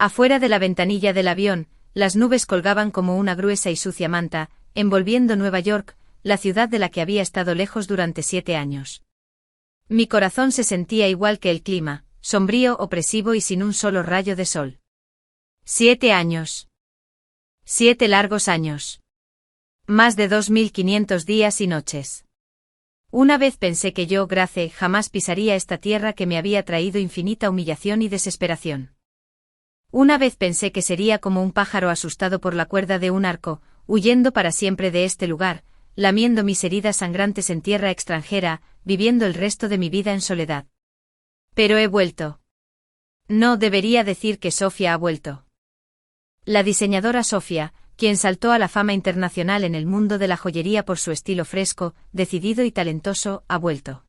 Afuera de la ventanilla del avión, las nubes colgaban como una gruesa y sucia manta, envolviendo Nueva York, la ciudad de la que había estado lejos durante 7 años. Mi corazón se sentía igual que el clima, sombrío, opresivo y sin un solo rayo de sol. 7 años. 7 largos años. Más de 2500 días y noches. Una vez pensé que yo, Grace, jamás pisaría esta tierra que me había traído infinita humillación y desesperación. Una vez pensé que sería como un pájaro asustado por la cuerda de un arco, huyendo para siempre de este lugar, lamiendo mis heridas sangrantes en tierra extranjera, viviendo el resto de mi vida en soledad. Pero he vuelto. No debería decir que Sofía ha vuelto. La diseñadora Sofía, quien saltó a la fama internacional en el mundo de la joyería por su estilo fresco, decidido y talentoso, ha vuelto.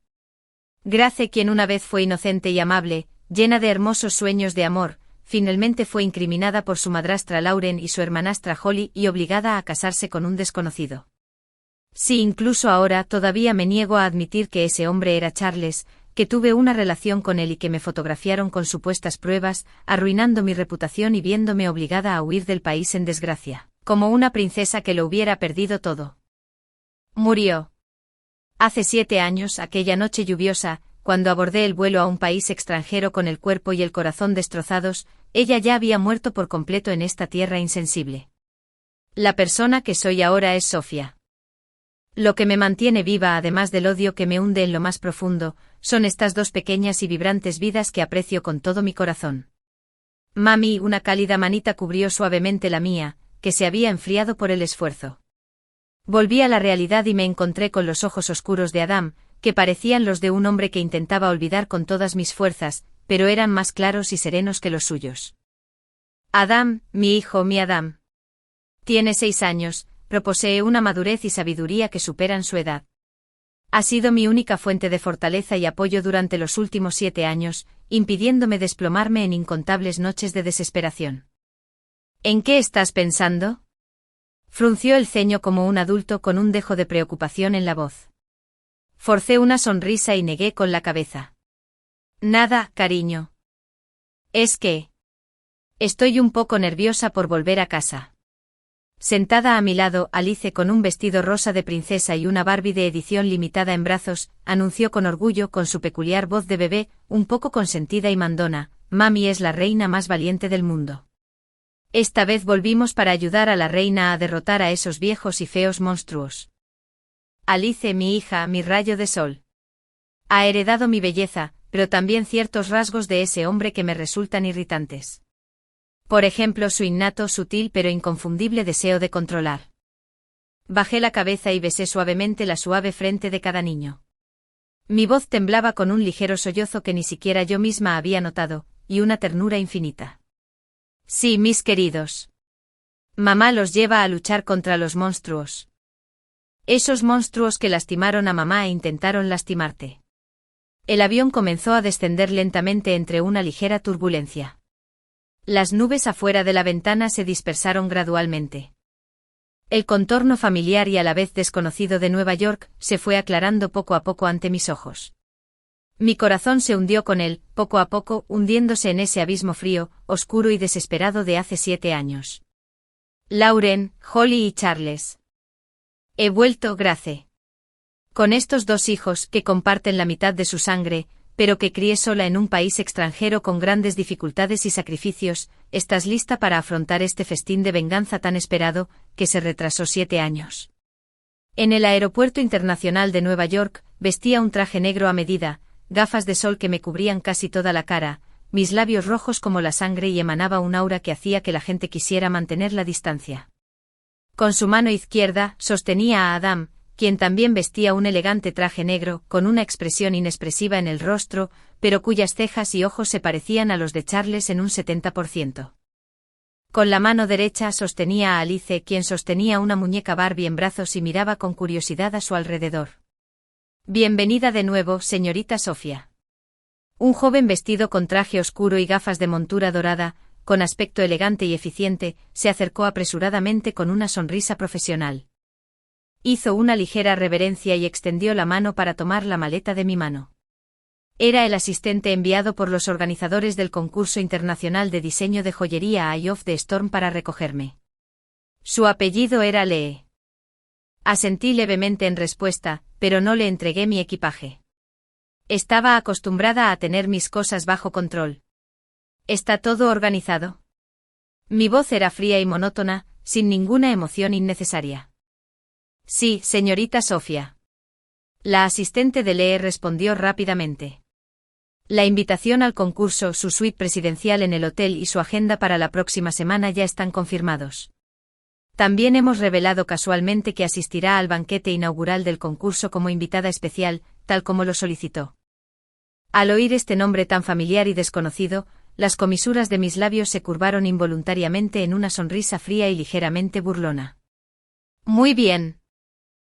Grace, quien una vez fue inocente y amable, llena de hermosos sueños de amor, finalmente fue incriminada por su madrastra Lauren y su hermanastra Holly y obligada a casarse con un desconocido. Sí, incluso ahora todavía me niego a admitir que ese hombre era Charles, que tuve una relación con él y que me fotografiaron con supuestas pruebas, arruinando mi reputación y viéndome obligada a huir del país en desgracia, como una princesa que lo hubiera perdido todo. Murió. Hace 7 años, aquella noche lluviosa, cuando abordé el vuelo a un país extranjero con el cuerpo y el corazón destrozados, ella ya había muerto por completo en esta tierra insensible. La persona que soy ahora es Sofía. Lo que me mantiene viva, además del odio que me hunde en lo más profundo, son estas 2 pequeñas y vibrantes vidas que aprecio con todo mi corazón. Mami, una cálida manita cubrió suavemente la mía, que se había enfriado por el esfuerzo. Volví a la realidad y me encontré con los ojos oscuros de Adam, que parecían los de un hombre que intentaba olvidar con todas mis fuerzas, pero eran más claros y serenos que los suyos. Adam, mi hijo, mi Adam. Tiene 6 años, pero posee una madurez y sabiduría que superan su edad. Ha sido mi única fuente de fortaleza y apoyo durante los últimos 7 años, impidiéndome desplomarme en incontables noches de desesperación. ¿En qué estás pensando? Frunció el ceño como un adulto con un dejo de preocupación en la voz. Forcé una sonrisa y negué con la cabeza. Nada, cariño. Es que... estoy un poco nerviosa por volver a casa. Sentada a mi lado, Alice, con un vestido rosa de princesa y una Barbie de edición limitada en brazos, anunció con orgullo con su peculiar voz de bebé, un poco consentida y mandona, Mami es la reina más valiente del mundo. Esta vez volvimos para ayudar a la reina a derrotar a esos viejos y feos monstruos. Alice, mi hija, mi rayo de sol. Ha heredado mi belleza, pero también ciertos rasgos de ese hombre que me resultan irritantes. Por ejemplo, su innato, sutil pero inconfundible deseo de controlar. Bajé la cabeza y besé suavemente la suave frente de cada niño. Mi voz temblaba con un ligero sollozo que ni siquiera yo misma había notado, y una ternura infinita. Sí, mis queridos. Mamá los lleva a luchar contra los monstruos. Esos monstruos que lastimaron a mamá e intentaron lastimarte. El avión comenzó a descender lentamente entre una ligera turbulencia. Las nubes afuera de la ventana se dispersaron gradualmente. El contorno familiar y a la vez desconocido de Nueva York se fue aclarando poco a poco ante mis ojos. Mi corazón se hundió con él, poco a poco, hundiéndose en ese abismo frío, oscuro y desesperado de hace 7 años. Lauren, Holly y Charles. He vuelto, Grace. Con estos 2 hijos que comparten la mitad de su sangre, pero que crié sola en un país extranjero con grandes dificultades y sacrificios, ¿estás lista para afrontar este festín de venganza tan esperado, que se retrasó 7 años? En el aeropuerto internacional de Nueva York, vestía un traje negro a medida, gafas de sol que me cubrían casi toda la cara, mis labios rojos como la sangre y emanaba un aura que hacía que la gente quisiera mantener la distancia. Con su mano izquierda, sostenía a Adam, quien también vestía un elegante traje negro, con una expresión inexpresiva en el rostro, pero cuyas cejas y ojos se parecían a los de Charles en un 70%. Con la mano derecha sostenía a Alice, quien sostenía una muñeca Barbie en brazos y miraba con curiosidad a su alrededor. Bienvenida de nuevo, señorita Sofía. Un joven vestido con traje oscuro y gafas de montura dorada, con aspecto elegante y eficiente, se acercó apresuradamente con una sonrisa profesional. Hizo una ligera reverencia y extendió la mano para tomar la maleta de mi mano. Era el asistente enviado por los organizadores del concurso internacional de diseño de joyería Eye of the Storm para recogerme. Su apellido era Lee. Asentí levemente en respuesta, pero no le entregué mi equipaje. Estaba acostumbrada a tener mis cosas bajo control. ¿Está todo organizado? Mi voz era fría y monótona, sin ninguna emoción innecesaria. Sí, señorita Sofía. La asistente de Lee respondió rápidamente. La invitación al concurso, su suite presidencial en el hotel y su agenda para la próxima semana ya están confirmados. También hemos revelado casualmente que asistirá al banquete inaugural del concurso como invitada especial, tal como lo solicitó. Al oír este nombre tan familiar y desconocido, las comisuras de mis labios se curvaron involuntariamente en una sonrisa fría y ligeramente burlona. Muy bien.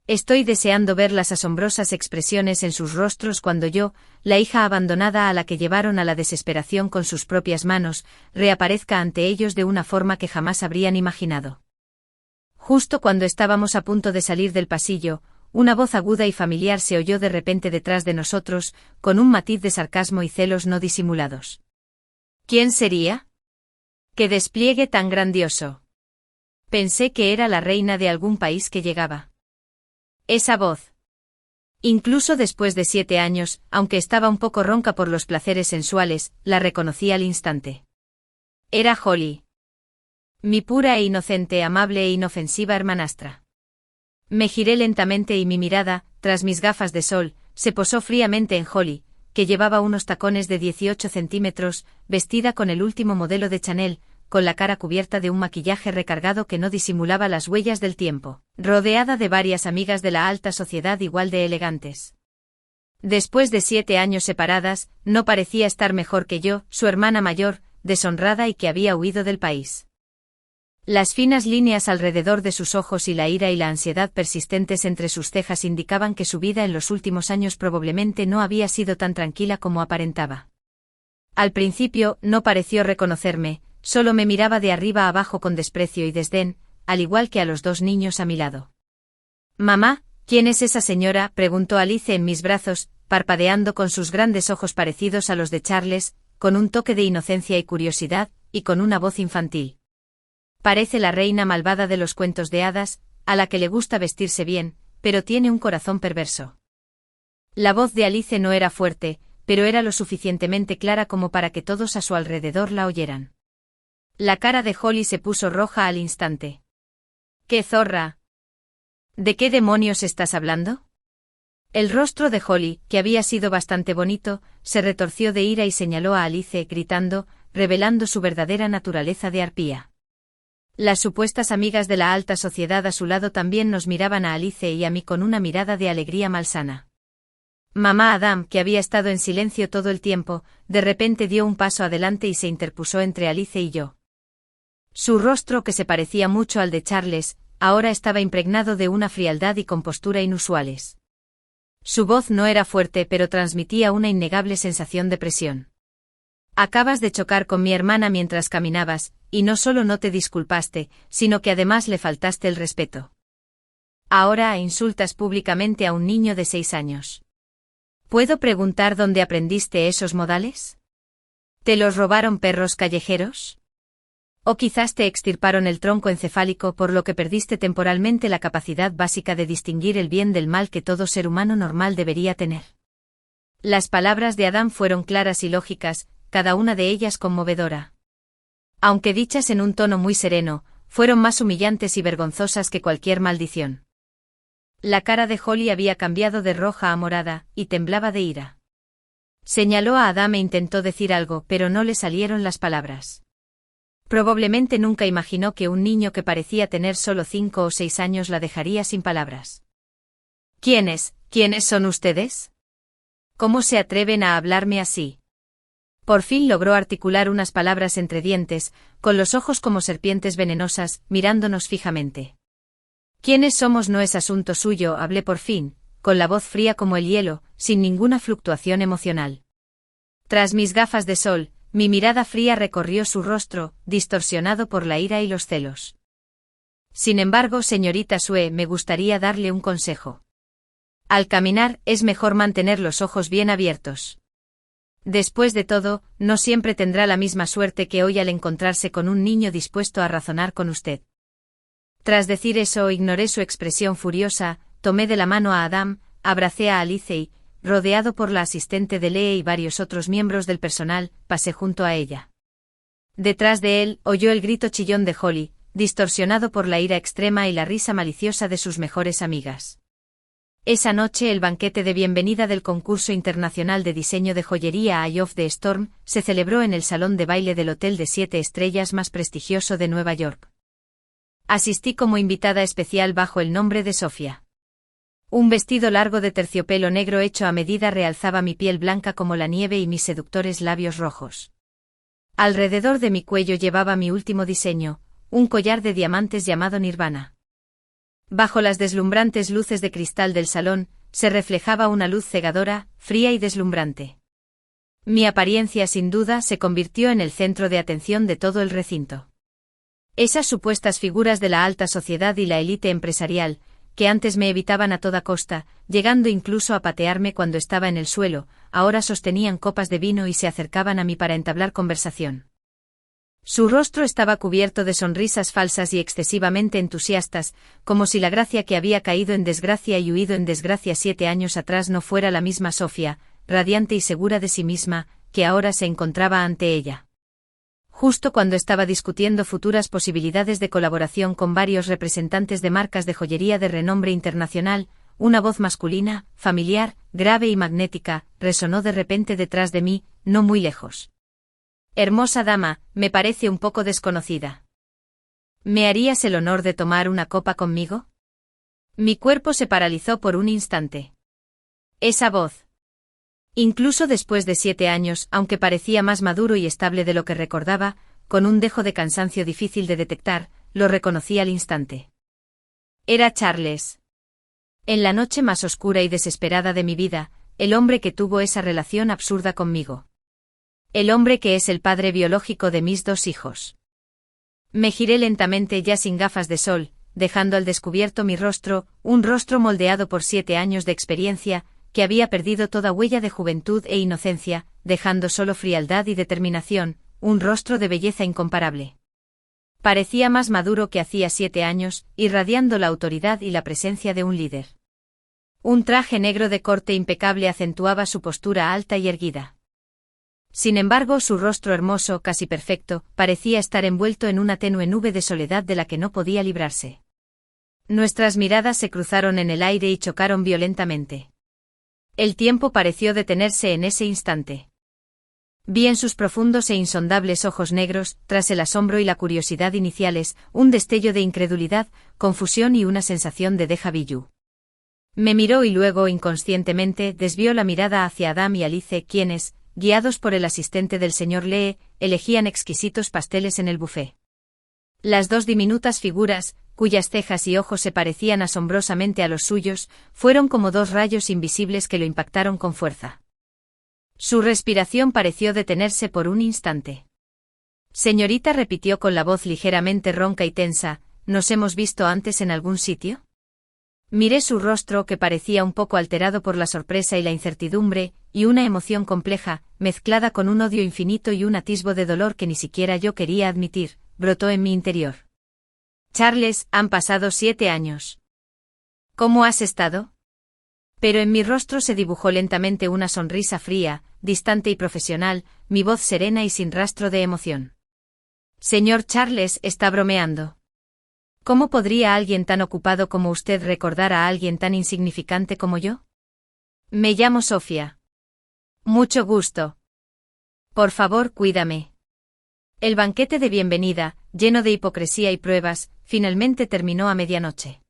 Estoy deseando ver las asombrosas expresiones en sus rostros cuando yo, la hija abandonada a la que llevaron a la desesperación con sus propias manos, reaparezca ante ellos de una forma que jamás habrían imaginado. Justo cuando estábamos a punto de salir del pasillo, una voz aguda y familiar se oyó de repente detrás de nosotros, con un matiz de sarcasmo y celos no disimulados. ¿Quién sería? ¡Qué despliegue tan grandioso! Pensé que era la reina de algún país que llegaba. Esa voz. Incluso después de 7 años, aunque estaba un poco ronca por los placeres sensuales, la reconocí al instante. Era Holly. Mi pura e inocente, amable e inofensiva hermanastra. Me giré lentamente y mi mirada, tras mis gafas de sol, se posó fríamente en Holly, que llevaba unos tacones de 18 centímetros, vestida con el último modelo de Chanel, con la cara cubierta de un maquillaje recargado que no disimulaba las huellas del tiempo, rodeada de varias amigas de la alta sociedad igual de elegantes. Después de 7 años separadas, no parecía estar mejor que yo, su hermana mayor, deshonrada y que había huido del país. Las finas líneas alrededor de sus ojos y la ira y la ansiedad persistentes entre sus cejas indicaban que su vida en los últimos años probablemente no había sido tan tranquila como aparentaba. Al principio, no pareció reconocerme, solo me miraba de arriba abajo con desprecio y desdén, al igual que a los 2 niños a mi lado. «Mamá, ¿quién es esa señora?», preguntó Alice en mis brazos, parpadeando con sus grandes ojos parecidos a los de Charles, con un toque de inocencia y curiosidad, y con una voz infantil. Parece la reina malvada de los cuentos de hadas, a la que le gusta vestirse bien, pero tiene un corazón perverso. La voz de Alice no era fuerte, pero era lo suficientemente clara como para que todos a su alrededor la oyeran. La cara de Holly se puso roja al instante. «¡Qué zorra! ¿De qué demonios estás hablando?». El rostro de Holly, que había sido bastante bonito, se retorció de ira y señaló a Alice gritando, revelando su verdadera naturaleza de arpía. Las supuestas amigas de la alta sociedad a su lado también nos miraban a Alice y a mí con una mirada de alegría malsana. Mamá Adam, que había estado en silencio todo el tiempo, de repente dio un paso adelante y se interpuso entre Alice y yo. Su rostro, que se parecía mucho al de Charles, ahora estaba impregnado de una frialdad y compostura inusuales. Su voz no era fuerte, pero transmitía una innegable sensación de presión. «Acabas de chocar con mi hermana mientras caminabas, y no solo no te disculpaste, sino que además le faltaste el respeto. Ahora insultas públicamente a un niño de 6 años. ¿Puedo preguntar dónde aprendiste esos modales? ¿Te los robaron perros callejeros? ¿O quizás te extirparon el tronco encefálico por lo que perdiste temporalmente la capacidad básica de distinguir el bien del mal que todo ser humano normal debería tener?» Las palabras de Adam fueron claras y lógicas, cada una de ellas conmovedora. Aunque dichas en un tono muy sereno, fueron más humillantes y vergonzosas que cualquier maldición. La cara de Holly había cambiado de roja a morada, y temblaba de ira. Señaló a Adam e intentó decir algo, pero no le salieron las palabras. Probablemente nunca imaginó que un niño que parecía tener solo 5 o 6 años la dejaría sin palabras. ¿Quiénes son ustedes? ¿Cómo se atreven a hablarme así? Por fin logró articular unas palabras entre dientes, con los ojos como serpientes venenosas, mirándonos fijamente. «¿Quiénes somos no es asunto suyo?», hablé por fin, con la voz fría como el hielo, sin ninguna fluctuación emocional. Tras mis gafas de sol, mi mirada fría recorrió su rostro, distorsionado por la ira y los celos. «Sin embargo, señorita Sue, me gustaría darle un consejo. Al caminar, es mejor mantener los ojos bien abiertos. Después de todo, no siempre tendrá la misma suerte que hoy al encontrarse con un niño dispuesto a razonar con usted. Tras decir eso, ignoré su expresión furiosa, tomé de la mano a Adam, abracé a Alice y, rodeado por la asistente de Lee y varios otros miembros del personal, pasé junto a ella. Detrás de él, oyó el grito chillón de Holly, distorsionado por la ira extrema y la risa maliciosa de sus mejores amigas. Esa noche el banquete de bienvenida del concurso internacional de diseño de joyería Eye of the Storm se celebró en el salón de baile del hotel de 7 estrellas más prestigioso de Nueva York. Asistí como invitada especial bajo el nombre de Sofía. Un vestido largo de terciopelo negro hecho a medida realzaba mi piel blanca como la nieve y mis seductores labios rojos. Alrededor de mi cuello llevaba mi último diseño, un collar de diamantes llamado Nirvana. Bajo las deslumbrantes luces de cristal del salón, se reflejaba una luz cegadora, fría y deslumbrante. Mi apariencia sin duda se convirtió en el centro de atención de todo el recinto. Esas supuestas figuras de la alta sociedad y la élite empresarial, que antes me evitaban a toda costa, llegando incluso a patearme cuando estaba en el suelo, ahora sostenían copas de vino y se acercaban a mí para entablar conversación. Su rostro estaba cubierto de sonrisas falsas y excesivamente entusiastas, como si la gracia que había caído en desgracia y huido en desgracia 7 años atrás no fuera la misma Sofía, radiante y segura de sí misma, que ahora se encontraba ante ella. Justo cuando estaba discutiendo futuras posibilidades de colaboración con varios representantes de marcas de joyería de renombre internacional, una voz masculina, familiar, grave y magnética, resonó de repente detrás de mí, no muy lejos. Hermosa dama, me parece un poco desconocida. ¿Me harías el honor de tomar una copa conmigo? Mi cuerpo se paralizó por un instante. Esa voz. Incluso después de 7 años, aunque parecía más maduro y estable de lo que recordaba, con un dejo de cansancio difícil de detectar, lo reconocí al instante. Era Charles. En la noche más oscura y desesperada de mi vida, el hombre que tuvo esa relación absurda conmigo. El hombre que es el padre biológico de mis 2 hijos. Me giré lentamente ya sin gafas de sol, dejando al descubierto mi rostro, un rostro moldeado por 7 años de experiencia, que había perdido toda huella de juventud e inocencia, dejando solo frialdad y determinación, un rostro de belleza incomparable. Parecía más maduro que hacía 7 años, irradiando la autoridad y la presencia de un líder. Un traje negro de corte impecable acentuaba su postura alta y erguida. Sin embargo, su rostro hermoso, casi perfecto, parecía estar envuelto en una tenue nube de soledad de la que no podía librarse. Nuestras miradas se cruzaron en el aire y chocaron violentamente. El tiempo pareció detenerse en ese instante. Vi en sus profundos e insondables ojos negros, tras el asombro y la curiosidad iniciales, un destello de incredulidad, confusión y una sensación de déjà vu. Me miró y luego, inconscientemente, desvió la mirada hacia Adam y Alice, quienes, guiados por el asistente del señor Lee, elegían exquisitos pasteles en el buffet. Las 2 diminutas figuras, cuyas cejas y ojos se parecían asombrosamente a los suyos, fueron como 2 rayos invisibles que lo impactaron con fuerza. Su respiración pareció detenerse por un instante. Señorita, repitió con la voz ligeramente ronca y tensa, ¿nos hemos visto antes en algún sitio? Miré su rostro, que parecía un poco alterado por la sorpresa y la incertidumbre, y una emoción compleja, mezclada con un odio infinito y un atisbo de dolor que ni siquiera yo quería admitir, brotó en mi interior. Charles, han pasado 7 años. ¿Cómo has estado? Pero en mi rostro se dibujó lentamente una sonrisa fría, distante y profesional, mi voz serena y sin rastro de emoción. Señor Charles, está bromeando. ¿Cómo podría alguien tan ocupado como usted recordar a alguien tan insignificante como yo? Me llamo Sofía. Mucho gusto. Por favor, cuídame. El banquete de bienvenida, lleno de hipocresía y pruebas, finalmente terminó a medianoche.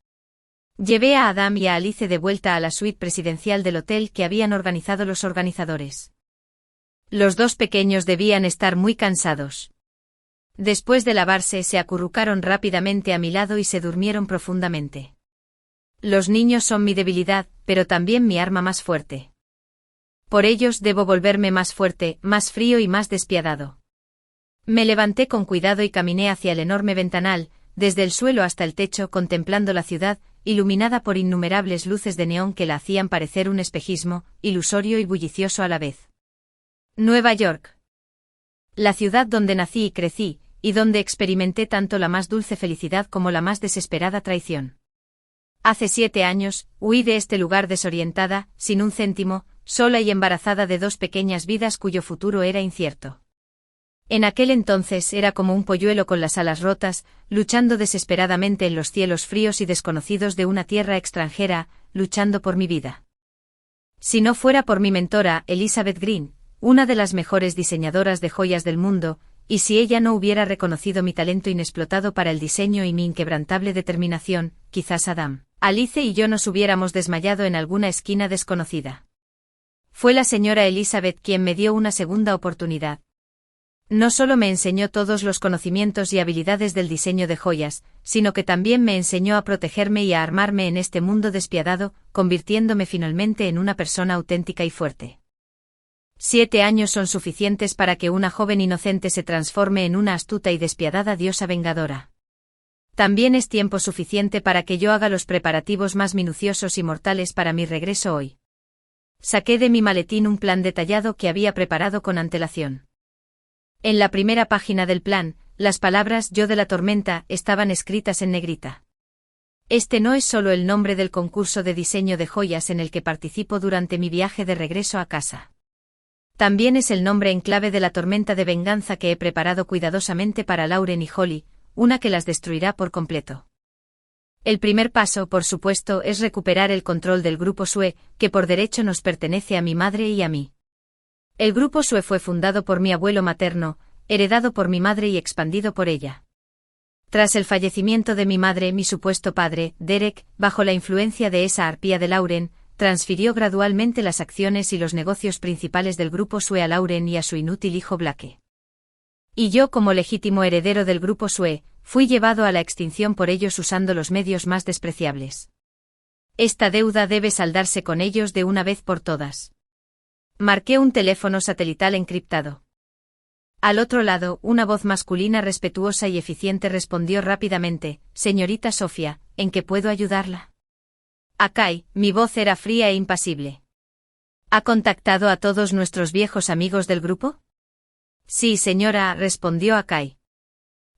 Llevé a Adam y a Alice de vuelta a la suite presidencial del hotel que habían organizado los organizadores. Los 2 pequeños debían estar muy cansados. Después de lavarse, se acurrucaron rápidamente a mi lado y se durmieron profundamente. Los niños son mi debilidad, pero también mi arma más fuerte. Por ellos debo volverme más fuerte, más frío y más despiadado. Me levanté con cuidado y caminé hacia el enorme ventanal, desde el suelo hasta el techo, contemplando la ciudad, iluminada por innumerables luces de neón que la hacían parecer un espejismo, ilusorio y bullicioso a la vez. Nueva York. La ciudad donde nací y crecí, y donde experimenté tanto la más dulce felicidad como la más desesperada traición. Hace 7 años, huí de este lugar desorientada, sin un céntimo, sola y embarazada de 2 pequeñas vidas cuyo futuro era incierto. En aquel entonces era como un polluelo con las alas rotas, luchando desesperadamente en los cielos fríos y desconocidos de una tierra extranjera, luchando por mi vida. Si no fuera por mi mentora, Elizabeth Green, una de las mejores diseñadoras de joyas del mundo, y si ella no hubiera reconocido mi talento inexplotado para el diseño y mi inquebrantable determinación, quizás Adam, Alice y yo nos hubiéramos desmayado en alguna esquina desconocida. Fue la señora Elizabeth quien me dio una segunda oportunidad. No solo me enseñó todos los conocimientos y habilidades del diseño de joyas, sino que también me enseñó a protegerme y a armarme en este mundo despiadado, convirtiéndome finalmente en una persona auténtica y fuerte. 7 años son suficientes para que una joven inocente se transforme en una astuta y despiadada diosa vengadora. También es tiempo suficiente para que yo haga los preparativos más minuciosos y mortales para mi regreso hoy. Saqué de mi maletín un plan detallado que había preparado con antelación. En la primera página del plan, las palabras «Yo de la tormenta» estaban escritas en negrita. Este no es solo el nombre del concurso de diseño de joyas en el que participo durante mi viaje de regreso a casa. También es el nombre en clave de la tormenta de venganza que he preparado cuidadosamente para Lauren y Holly, una que las destruirá por completo. El primer paso, por supuesto, es recuperar el control del Grupo Sue, que por derecho nos pertenece a mi madre y a mí. El Grupo Sue fue fundado por mi abuelo materno, heredado por mi madre y expandido por ella. Tras el fallecimiento de mi madre, mi supuesto padre, Derek, bajo la influencia de esa arpía de Lauren, transfirió gradualmente las acciones y los negocios principales del Grupo Sue a Lauren y a su inútil hijo Blake. Y yo, como legítimo heredero del Grupo Sue, fui llevado a la extinción por ellos usando los medios más despreciables. Esta deuda debe saldarse con ellos de una vez por todas. Marqué un teléfono satelital encriptado. Al otro lado, una voz masculina respetuosa y eficiente respondió rápidamente: «Señorita Sofía, ¿en qué puedo ayudarla?» Akai, mi voz era fría e impasible. ¿Ha contactado a todos nuestros viejos amigos del grupo? Sí, señora, respondió Akai.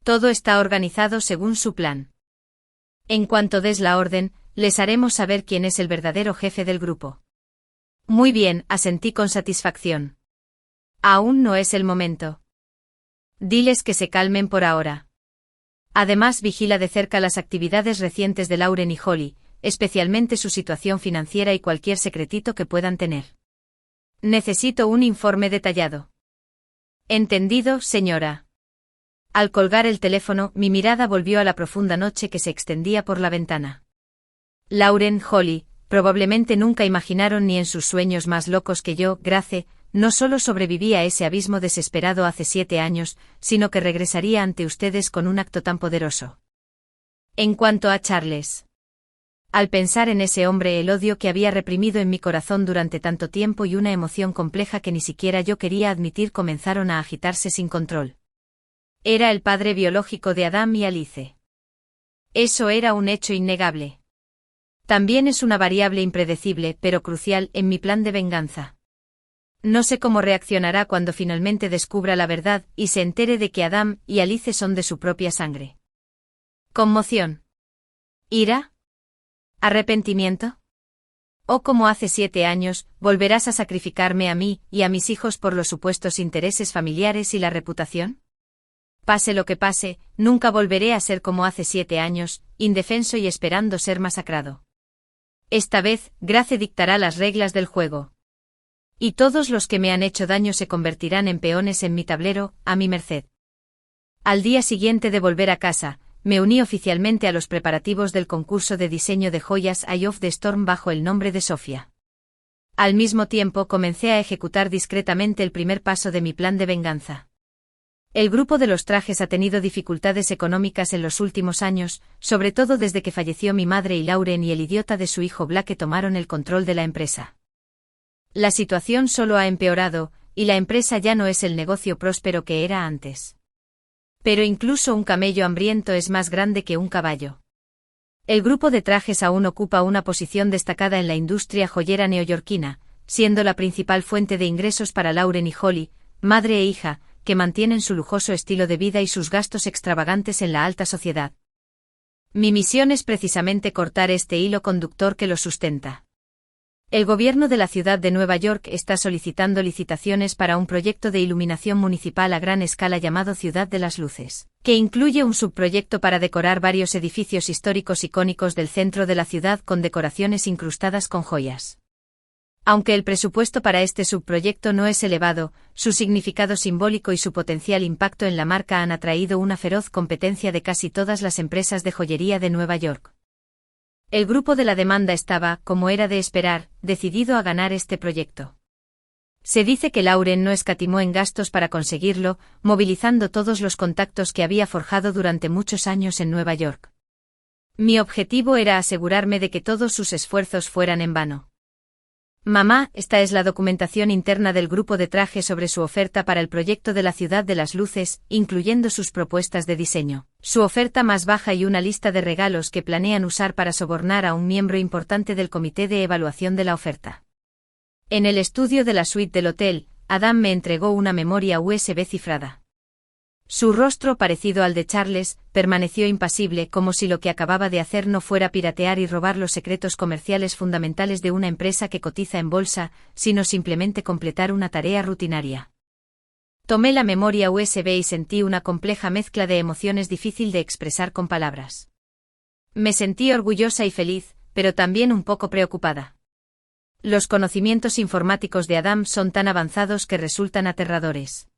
Todo está organizado según su plan. En cuanto des la orden, les haremos saber quién es el verdadero jefe del grupo. Muy bien, asentí con satisfacción. Aún no es el momento. Diles que se calmen por ahora. Además, vigila de cerca las actividades recientes de Lauren y Holly, especialmente su situación financiera y cualquier secretito que puedan tener. Necesito un informe detallado. Entendido, señora. Al colgar el teléfono, mi mirada volvió a la profunda noche que se extendía por la ventana. Lauren, Holly, probablemente nunca imaginaron ni en sus sueños más locos que yo, Grace, no solo sobreviví a ese abismo desesperado hace 7 años, sino que regresaría ante ustedes con un acto tan poderoso. En cuanto a Charles. Al pensar en ese hombre, el odio que había reprimido en mi corazón durante tanto tiempo y una emoción compleja que ni siquiera yo quería admitir comenzaron a agitarse sin control. Era el padre biológico de Adam y Alice. Eso era un hecho innegable. También es una variable impredecible, pero crucial, en mi plan de venganza. No sé cómo reaccionará cuando finalmente descubra la verdad y se entere de que Adam y Alice son de su propia sangre. ¿Conmoción? ¿Ira? ¿Arrepentimiento? ¿O como hace 7 años, volverás a sacrificarme a mí y a mis hijos por los supuestos intereses familiares y la reputación? Pase lo que pase, nunca volveré a ser como hace 7 años, indefenso y esperando ser masacrado. Esta vez, Grace dictará las reglas del juego. Y todos los que me han hecho daño se convertirán en peones en mi tablero, a mi merced. Al día siguiente de volver a casa, me uní oficialmente a los preparativos del concurso de diseño de joyas Eye of the Storm bajo el nombre de Sofía. Al mismo tiempo comencé a ejecutar discretamente el primer paso de mi plan de venganza. El grupo de los trajes ha tenido dificultades económicas en los últimos años, sobre todo desde que falleció mi madre y Lauren y el idiota de su hijo Blake tomaron el control de la empresa. La situación solo ha empeorado, y la empresa ya no es el negocio próspero que era antes. Pero incluso un camello hambriento es más grande que un caballo. El grupo de trajes aún ocupa una posición destacada en la industria joyera neoyorquina, siendo la principal fuente de ingresos para Lauren y Holly, madre e hija, que mantienen su lujoso estilo de vida y sus gastos extravagantes en la alta sociedad. Mi misión es precisamente cortar este hilo conductor que los sustenta. El gobierno de la ciudad de Nueva York está solicitando licitaciones para un proyecto de iluminación municipal a gran escala llamado Ciudad de las Luces, que incluye un subproyecto para decorar varios edificios históricos icónicos del centro de la ciudad con decoraciones incrustadas con joyas. Aunque el presupuesto para este subproyecto no es elevado, su significado simbólico y su potencial impacto en la marca han atraído una feroz competencia de casi todas las empresas de joyería de Nueva York. El grupo de la demanda estaba, como era de esperar, decidido a ganar este proyecto. Se dice que Lauren no escatimó en gastos para conseguirlo, movilizando todos los contactos que había forjado durante muchos años en Nueva York. Mi objetivo era asegurarme de que todos sus esfuerzos fueran en vano. Mamá, esta es la documentación interna del grupo de traje sobre su oferta para el proyecto de la Ciudad de las Luces, incluyendo sus propuestas de diseño, su oferta más baja y una lista de regalos que planean usar para sobornar a un miembro importante del comité de evaluación de la oferta. En el estudio de la suite del hotel, Adam me entregó una memoria USB cifrada. Su rostro, parecido al de Charles, permaneció impasible, como si lo que acababa de hacer no fuera piratear y robar los secretos comerciales fundamentales de una empresa que cotiza en bolsa, sino simplemente completar una tarea rutinaria. Tomé la memoria USB y sentí una compleja mezcla de emociones difícil de expresar con palabras. Me sentí orgullosa y feliz, pero también un poco preocupada. Los conocimientos informáticos de Adam son tan avanzados que resultan aterradores.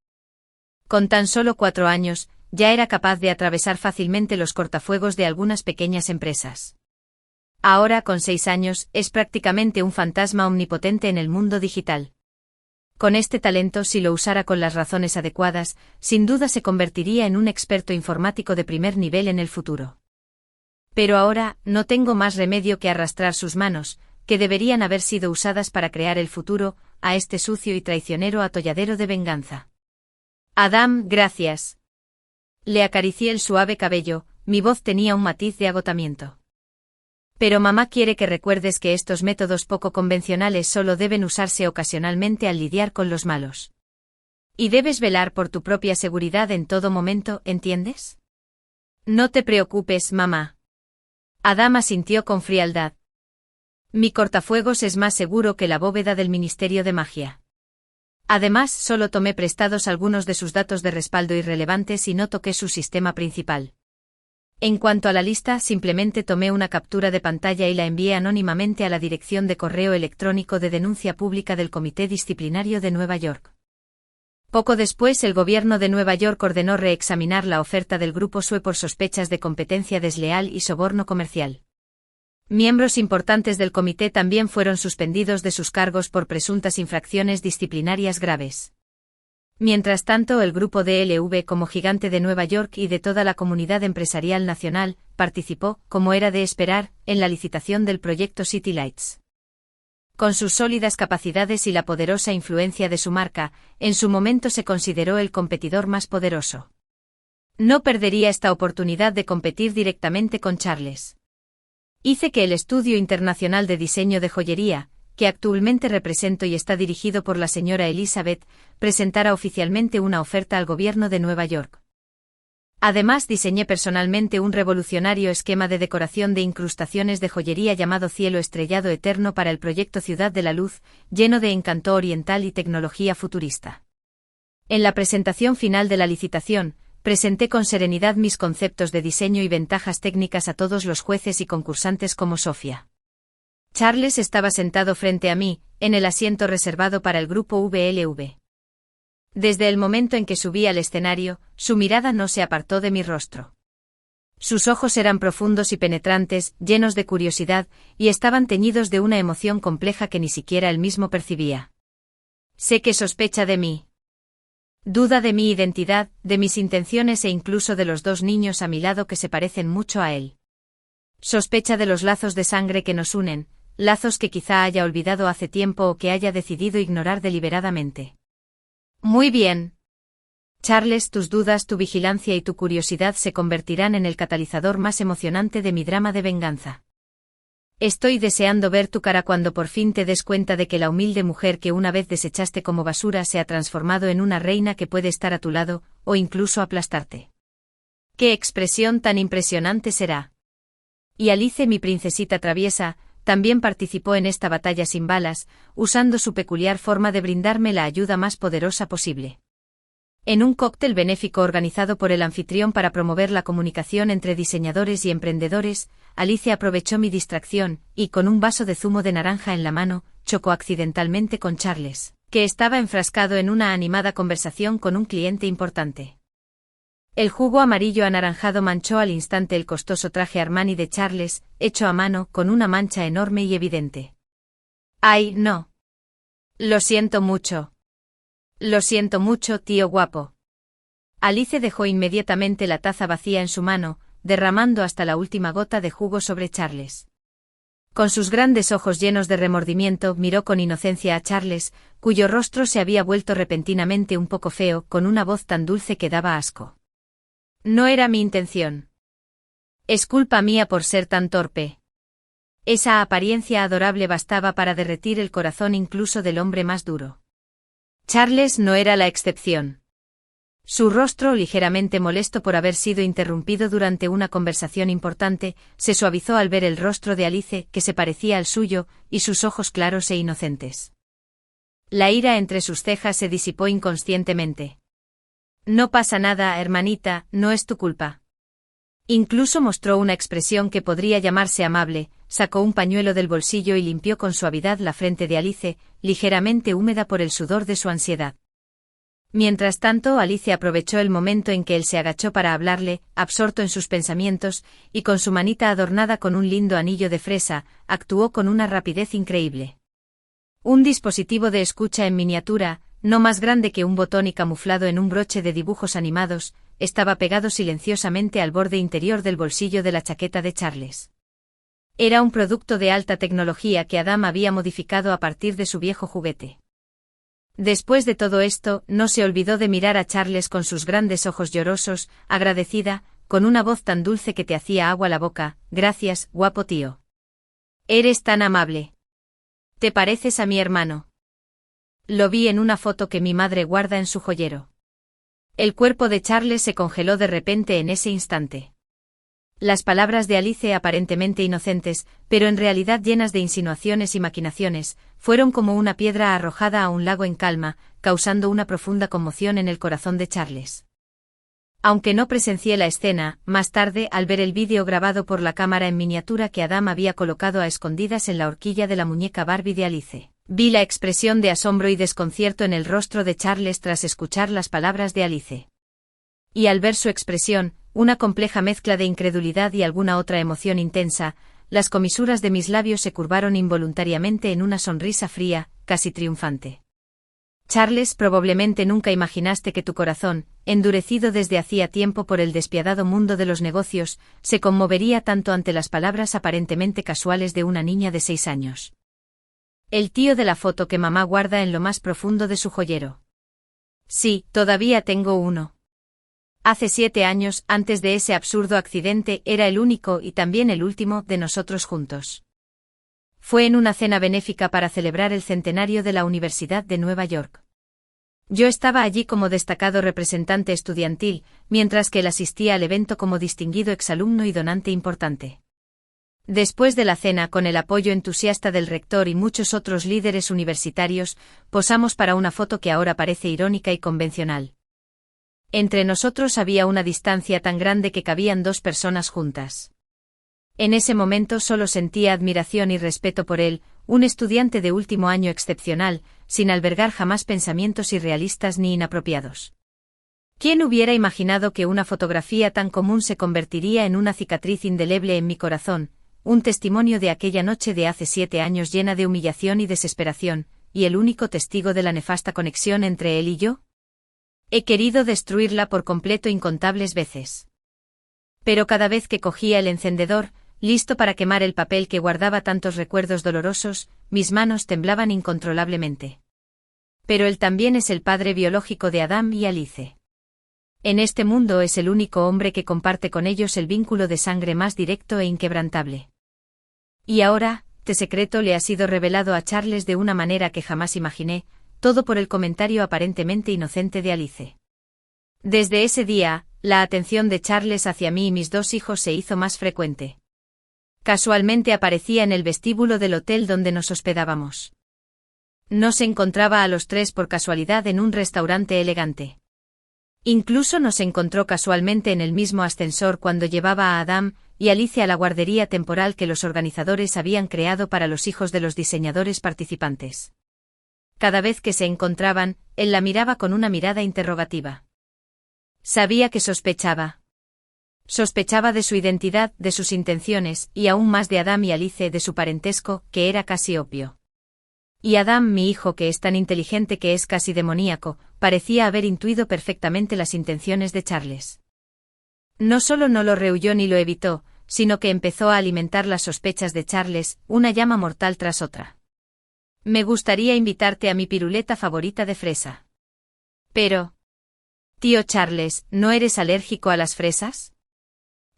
Con tan solo 4 años, ya era capaz de atravesar fácilmente los cortafuegos de algunas pequeñas empresas. Ahora, con 6 años, es prácticamente un fantasma omnipotente en el mundo digital. Con este talento, si lo usara con las razones adecuadas, sin duda se convertiría en un experto informático de primer nivel en el futuro. Pero ahora, no tengo más remedio que arrastrar sus manos, que deberían haber sido usadas para crear el futuro, a este sucio y traicionero atolladero de venganza. Adam, gracias. Le acaricié el suave cabello, mi voz tenía un matiz de agotamiento. Pero mamá quiere que recuerdes que estos métodos poco convencionales solo deben usarse ocasionalmente al lidiar con los malos. Y debes velar por tu propia seguridad en todo momento, ¿entiendes? No te preocupes, mamá. Adam asintió con frialdad. Mi cortafuegos es más seguro que la bóveda del Ministerio de Magia. Además, solo tomé prestados algunos de sus datos de respaldo irrelevantes y no toqué su sistema principal. En cuanto a la lista, simplemente tomé una captura de pantalla y la envié anónimamente a la dirección de correo electrónico de denuncia pública del Comité Disciplinario de Nueva York. Poco después, el gobierno de Nueva York ordenó reexaminar la oferta del grupo SUE por sospechas de competencia desleal y soborno comercial. Miembros importantes del comité también fueron suspendidos de sus cargos por presuntas infracciones disciplinarias graves. Mientras tanto, el grupo DLV, como gigante de Nueva York y de toda la comunidad empresarial nacional, participó, como era de esperar, en la licitación del proyecto City Lights. Con sus sólidas capacidades y la poderosa influencia de su marca, en su momento se consideró el competidor más poderoso. No perdería esta oportunidad de competir directamente con Charles. Hice que el Estudio Internacional de Diseño de Joyería, que actualmente represento y está dirigido por la señora Elizabeth, presentara oficialmente una oferta al gobierno de Nueva York. Además, diseñé personalmente un revolucionario esquema de decoración de incrustaciones de joyería llamado Cielo Estrellado Eterno para el proyecto Ciudad de la Luz, lleno de encanto oriental y tecnología futurista. En la presentación final de la licitación, presenté con serenidad mis conceptos de diseño y ventajas técnicas a todos los jueces y concursantes como Sofía. Charles estaba sentado frente a mí, en el asiento reservado para el grupo VLV. Desde el momento en que subí al escenario, su mirada no se apartó de mi rostro. Sus ojos eran profundos y penetrantes, llenos de curiosidad, y estaban teñidos de una emoción compleja que ni siquiera él mismo percibía. Sé que sospecha de mí. Duda de mi identidad, de mis intenciones e incluso de los 2 niños a mi lado que se parecen mucho a él. Sospecha de los lazos de sangre que nos unen, lazos que quizá haya olvidado hace tiempo o que haya decidido ignorar deliberadamente. Muy bien. Charles, tus dudas, tu vigilancia y tu curiosidad se convertirán en el catalizador más emocionante de mi drama de venganza. Estoy deseando ver tu cara cuando por fin te des cuenta de que la humilde mujer que una vez desechaste como basura se ha transformado en una reina que puede estar a tu lado, o incluso aplastarte. ¡Qué expresión tan impresionante será! Y Alice, mi princesita traviesa, también participó en esta batalla sin balas, usando su peculiar forma de brindarme la ayuda más poderosa posible. En un cóctel benéfico organizado por el anfitrión para promover la comunicación entre diseñadores y emprendedores, Alice aprovechó mi distracción, y con un vaso de zumo de naranja en la mano, chocó accidentalmente con Charles, que estaba enfrascado en una animada conversación con un cliente importante. El jugo amarillo anaranjado manchó al instante el costoso traje Armani de Charles, hecho a mano, con una mancha enorme y evidente. ¡Ay, no! Lo siento mucho. Lo siento mucho, tío guapo. Alice dejó inmediatamente la taza vacía en su mano, derramando hasta la última gota de jugo sobre Charles. Con sus grandes ojos llenos de remordimiento miró con inocencia a Charles, cuyo rostro se había vuelto repentinamente un poco feo, con una voz tan dulce que daba asco. No era mi intención. Es culpa mía por ser tan torpe. Esa apariencia adorable bastaba para derretir el corazón incluso del hombre más duro. Charles no era la excepción. Su rostro, ligeramente molesto por haber sido interrumpido durante una conversación importante, se suavizó al ver el rostro de Alice, que se parecía al suyo, y sus ojos claros e inocentes. La ira entre sus cejas se disipó inconscientemente. No pasa nada, hermanita, no es tu culpa. Incluso mostró una expresión que podría llamarse amable, sacó un pañuelo del bolsillo y limpió con suavidad la frente de Alice, ligeramente húmeda por el sudor de su ansiedad. Mientras tanto, Alice aprovechó el momento en que él se agachó para hablarle, absorto en sus pensamientos, y con su manita adornada con un lindo anillo de fresa, actuó con una rapidez increíble. Un dispositivo de escucha en miniatura, no más grande que un botón y camuflado en un broche de dibujos animados, estaba pegado silenciosamente al borde interior del bolsillo de la chaqueta de Charles. Era un producto de alta tecnología que Adam había modificado a partir de su viejo juguete. Después de todo esto, no se olvidó de mirar a Charles con sus grandes ojos llorosos, agradecida, con una voz tan dulce que te hacía agua la boca. Gracias, guapo tío. Eres tan amable. ¿Te pareces a mi hermano? Lo vi en una foto que mi madre guarda en su joyero. El cuerpo de Charles se congeló de repente en ese instante. Las palabras de Alice, aparentemente inocentes, pero en realidad llenas de insinuaciones y maquinaciones, fueron como una piedra arrojada a un lago en calma, causando una profunda conmoción en el corazón de Charles. Aunque no presencié la escena, más tarde, al ver el vídeo grabado por la cámara en miniatura que Adam había colocado a escondidas en la horquilla de la muñeca Barbie de Alice, vi la expresión de asombro y desconcierto en el rostro de Charles tras escuchar las palabras de Alice. Y al ver su expresión, una compleja mezcla de incredulidad y alguna otra emoción intensa, las comisuras de mis labios se curvaron involuntariamente en una sonrisa fría, casi triunfante. Charles, probablemente nunca imaginaste que tu corazón, endurecido desde hacía tiempo por el despiadado mundo de los negocios, se conmovería tanto ante las palabras aparentemente casuales de una niña de 6 años. El tío de la foto que mamá guarda en lo más profundo de su joyero. Sí, todavía tengo uno. Hace 7 años, antes de ese absurdo accidente, era el único y también el último de nosotros juntos. Fue en una cena benéfica para celebrar el centenario de la Universidad de Nueva York. Yo estaba allí como destacado representante estudiantil, mientras que él asistía al evento como distinguido exalumno y donante importante. Después de la cena, con el apoyo entusiasta del rector y muchos otros líderes universitarios, posamos para una foto que ahora parece irónica y convencional. Entre nosotros había una distancia tan grande que cabían 2 personas juntas. En ese momento solo sentía admiración y respeto por él, un estudiante de último año excepcional, sin albergar jamás pensamientos irrealistas ni inapropiados. ¿Quién hubiera imaginado que una fotografía tan común se convertiría en una cicatriz indeleble en mi corazón, un testimonio de aquella noche de hace 7 años llena de humillación y desesperación, y el único testigo de la nefasta conexión entre él y yo? He querido destruirla por completo incontables veces. Pero cada vez que cogía el encendedor, listo para quemar el papel que guardaba tantos recuerdos dolorosos, mis manos temblaban incontrolablemente. Pero él también es el padre biológico de Adam y Alice. En este mundo es el único hombre que comparte con ellos el vínculo de sangre más directo e inquebrantable. Y ahora, este secreto le ha sido revelado a Charles de una manera que jamás imaginé, todo por el comentario aparentemente inocente de Alice. Desde ese día, la atención de Charles hacia mí y mis dos hijos se hizo más frecuente. Casualmente aparecía en el vestíbulo del hotel donde nos hospedábamos. No se encontraba a los tres por casualidad en un restaurante elegante. Incluso nos encontró casualmente en el mismo ascensor cuando llevaba a Adam y Alice a la guardería temporal que los organizadores habían creado para los hijos de los diseñadores participantes. Cada vez que se encontraban, él la miraba con una mirada interrogativa. Sabía que sospechaba. Sospechaba de su identidad, de sus intenciones, y aún más de Adam y Alice, de su parentesco, que era casi obvio. Y Adam, mi hijo, que es tan inteligente que es casi demoníaco, parecía haber intuido perfectamente las intenciones de Charles. No solo no lo rehuyó ni lo evitó, sino que empezó a alimentar las sospechas de Charles, una llama mortal tras otra. Me gustaría invitarte a mi piruleta favorita de fresa. Pero... Tío Charles, ¿no eres alérgico a las fresas?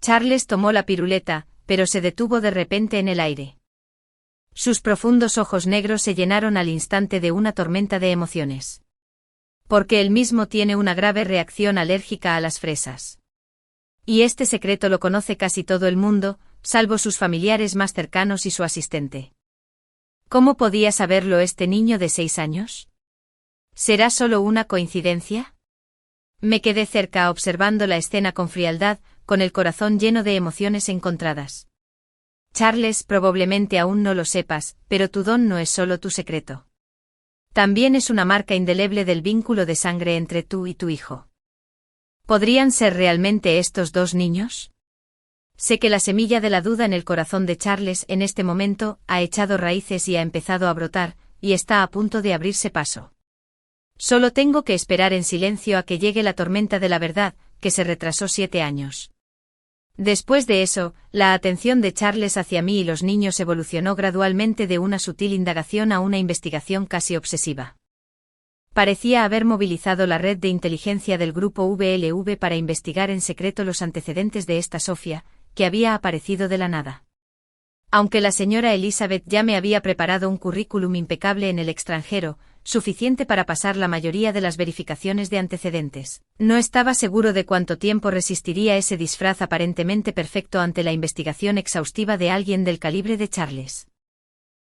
Charles tomó la piruleta, pero se detuvo de repente en el aire. Sus profundos ojos negros se llenaron al instante de una tormenta de emociones. Porque él mismo tiene una grave reacción alérgica a las fresas. Y este secreto lo conoce casi todo el mundo, salvo sus familiares más cercanos y su asistente. ¿Cómo podía saberlo este niño de 6 años? ¿Será solo una coincidencia? Me quedé cerca observando la escena con frialdad, con el corazón lleno de emociones encontradas. Charles, probablemente aún no lo sepas, pero tu don no es solo tu secreto. También es una marca indeleble del vínculo de sangre entre tú y tu hijo. ¿Podrían ser realmente estos dos niños? Sé que la semilla de la duda en el corazón de Charles en este momento ha echado raíces y ha empezado a brotar, y está a punto de abrirse paso. Solo tengo que esperar en silencio a que llegue la tormenta de la verdad, que se retrasó 7 años. Después de eso, la atención de Charles hacia mí y los niños evolucionó gradualmente de una sutil indagación a una investigación casi obsesiva. Parecía haber movilizado la red de inteligencia del grupo VLV para investigar en secreto los antecedentes de esta Sofía, que había aparecido de la nada. Aunque la señora Elizabeth ya me había preparado un currículum impecable en el extranjero, suficiente para pasar la mayoría de las verificaciones de antecedentes, no estaba seguro de cuánto tiempo resistiría ese disfraz aparentemente perfecto ante la investigación exhaustiva de alguien del calibre de Charles.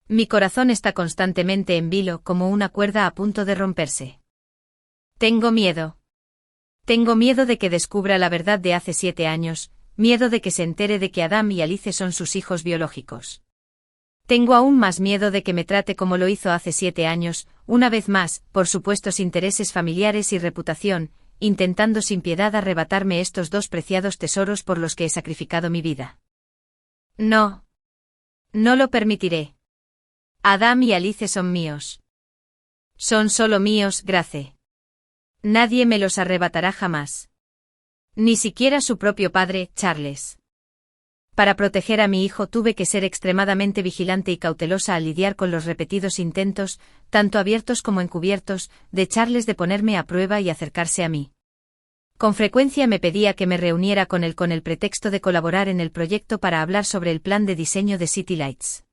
Mi corazón está constantemente en vilo como una cuerda a punto de romperse. Tengo miedo. Tengo miedo de que descubra la verdad de hace 7 años, miedo de que se entere de que Adam y Alice son sus hijos biológicos. Tengo aún más miedo de que me trate como lo hizo hace 7 años, una vez más, por supuestos intereses familiares y reputación, intentando sin piedad arrebatarme estos dos preciados tesoros por los que he sacrificado mi vida. No. No lo permitiré. Adam y Alice son míos. Son solo míos, Grace. Nadie me los arrebatará jamás. Ni siquiera su propio padre, Charles. Para proteger a mi hijo tuve que ser extremadamente vigilante y cautelosa al lidiar con los repetidos intentos, tanto abiertos como encubiertos, de Charles de ponerme a prueba y acercarse a mí. Con frecuencia me pedía que me reuniera con él con el pretexto de colaborar en el proyecto para hablar sobre el plan de diseño de City Lights.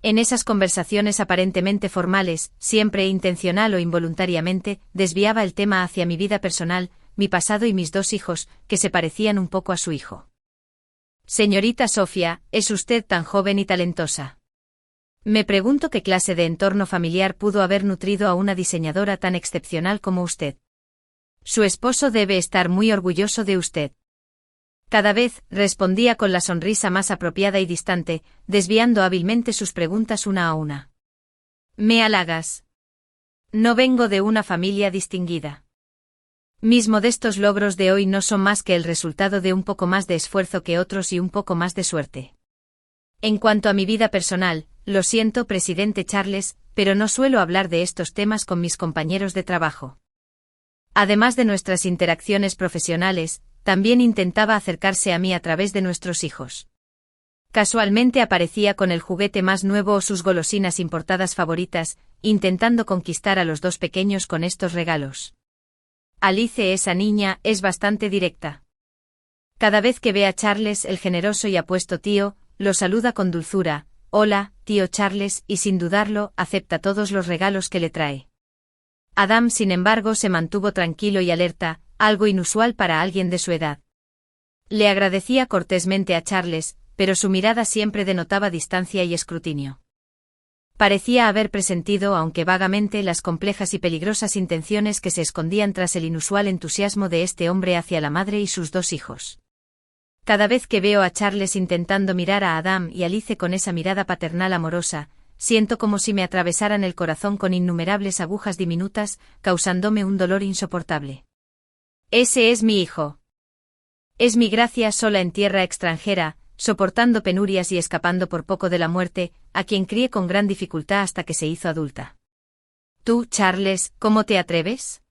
En esas conversaciones aparentemente formales, siempre intencional o involuntariamente, desviaba el tema hacia mi vida personal, mi pasado y mis dos hijos, que se parecían un poco a su hijo. Señorita Sofía, es usted tan joven y talentosa. Me pregunto qué clase de entorno familiar pudo haber nutrido a una diseñadora tan excepcional como usted. Su esposo debe estar muy orgulloso de usted. Cada vez, respondía con la sonrisa más apropiada y distante, desviando hábilmente sus preguntas una a una. Me halagas. No vengo de una familia distinguida. Mis modestos logros de hoy no son más que el resultado de un poco más de esfuerzo que otros y un poco más de suerte. En cuanto a mi vida personal, lo siento, presidente Charles, pero no suelo hablar de estos temas con mis compañeros de trabajo. Además de nuestras interacciones profesionales, también intentaba acercarse a mí a través de nuestros hijos. Casualmente aparecía con el juguete más nuevo o sus golosinas importadas favoritas, intentando conquistar a los dos pequeños con estos regalos. Alice, esa niña, es bastante directa. Cada vez que ve a Charles, el generoso y apuesto tío, lo saluda con dulzura, hola, tío Charles, y sin dudarlo, acepta todos los regalos que le trae. Adam, sin embargo, se mantuvo tranquilo y alerta, algo inusual para alguien de su edad. Le agradecía cortésmente a Charles, pero su mirada siempre denotaba distancia y escrutinio. Parecía haber presentido, aunque vagamente, las complejas y peligrosas intenciones que se escondían tras el inusual entusiasmo de este hombre hacia la madre y sus 2 hijos. Cada vez que veo a Charles intentando mirar a Adam y Alice con esa mirada paternal amorosa, siento como si me atravesaran el corazón con innumerables agujas diminutas, causándome un dolor insoportable. Ese es mi hijo. Es mi gracia sola en tierra extranjera, soportando penurias y escapando por poco de la muerte, a quien crié con gran dificultad hasta que se hizo adulta. Tú, Charles, ¿cómo te atreves?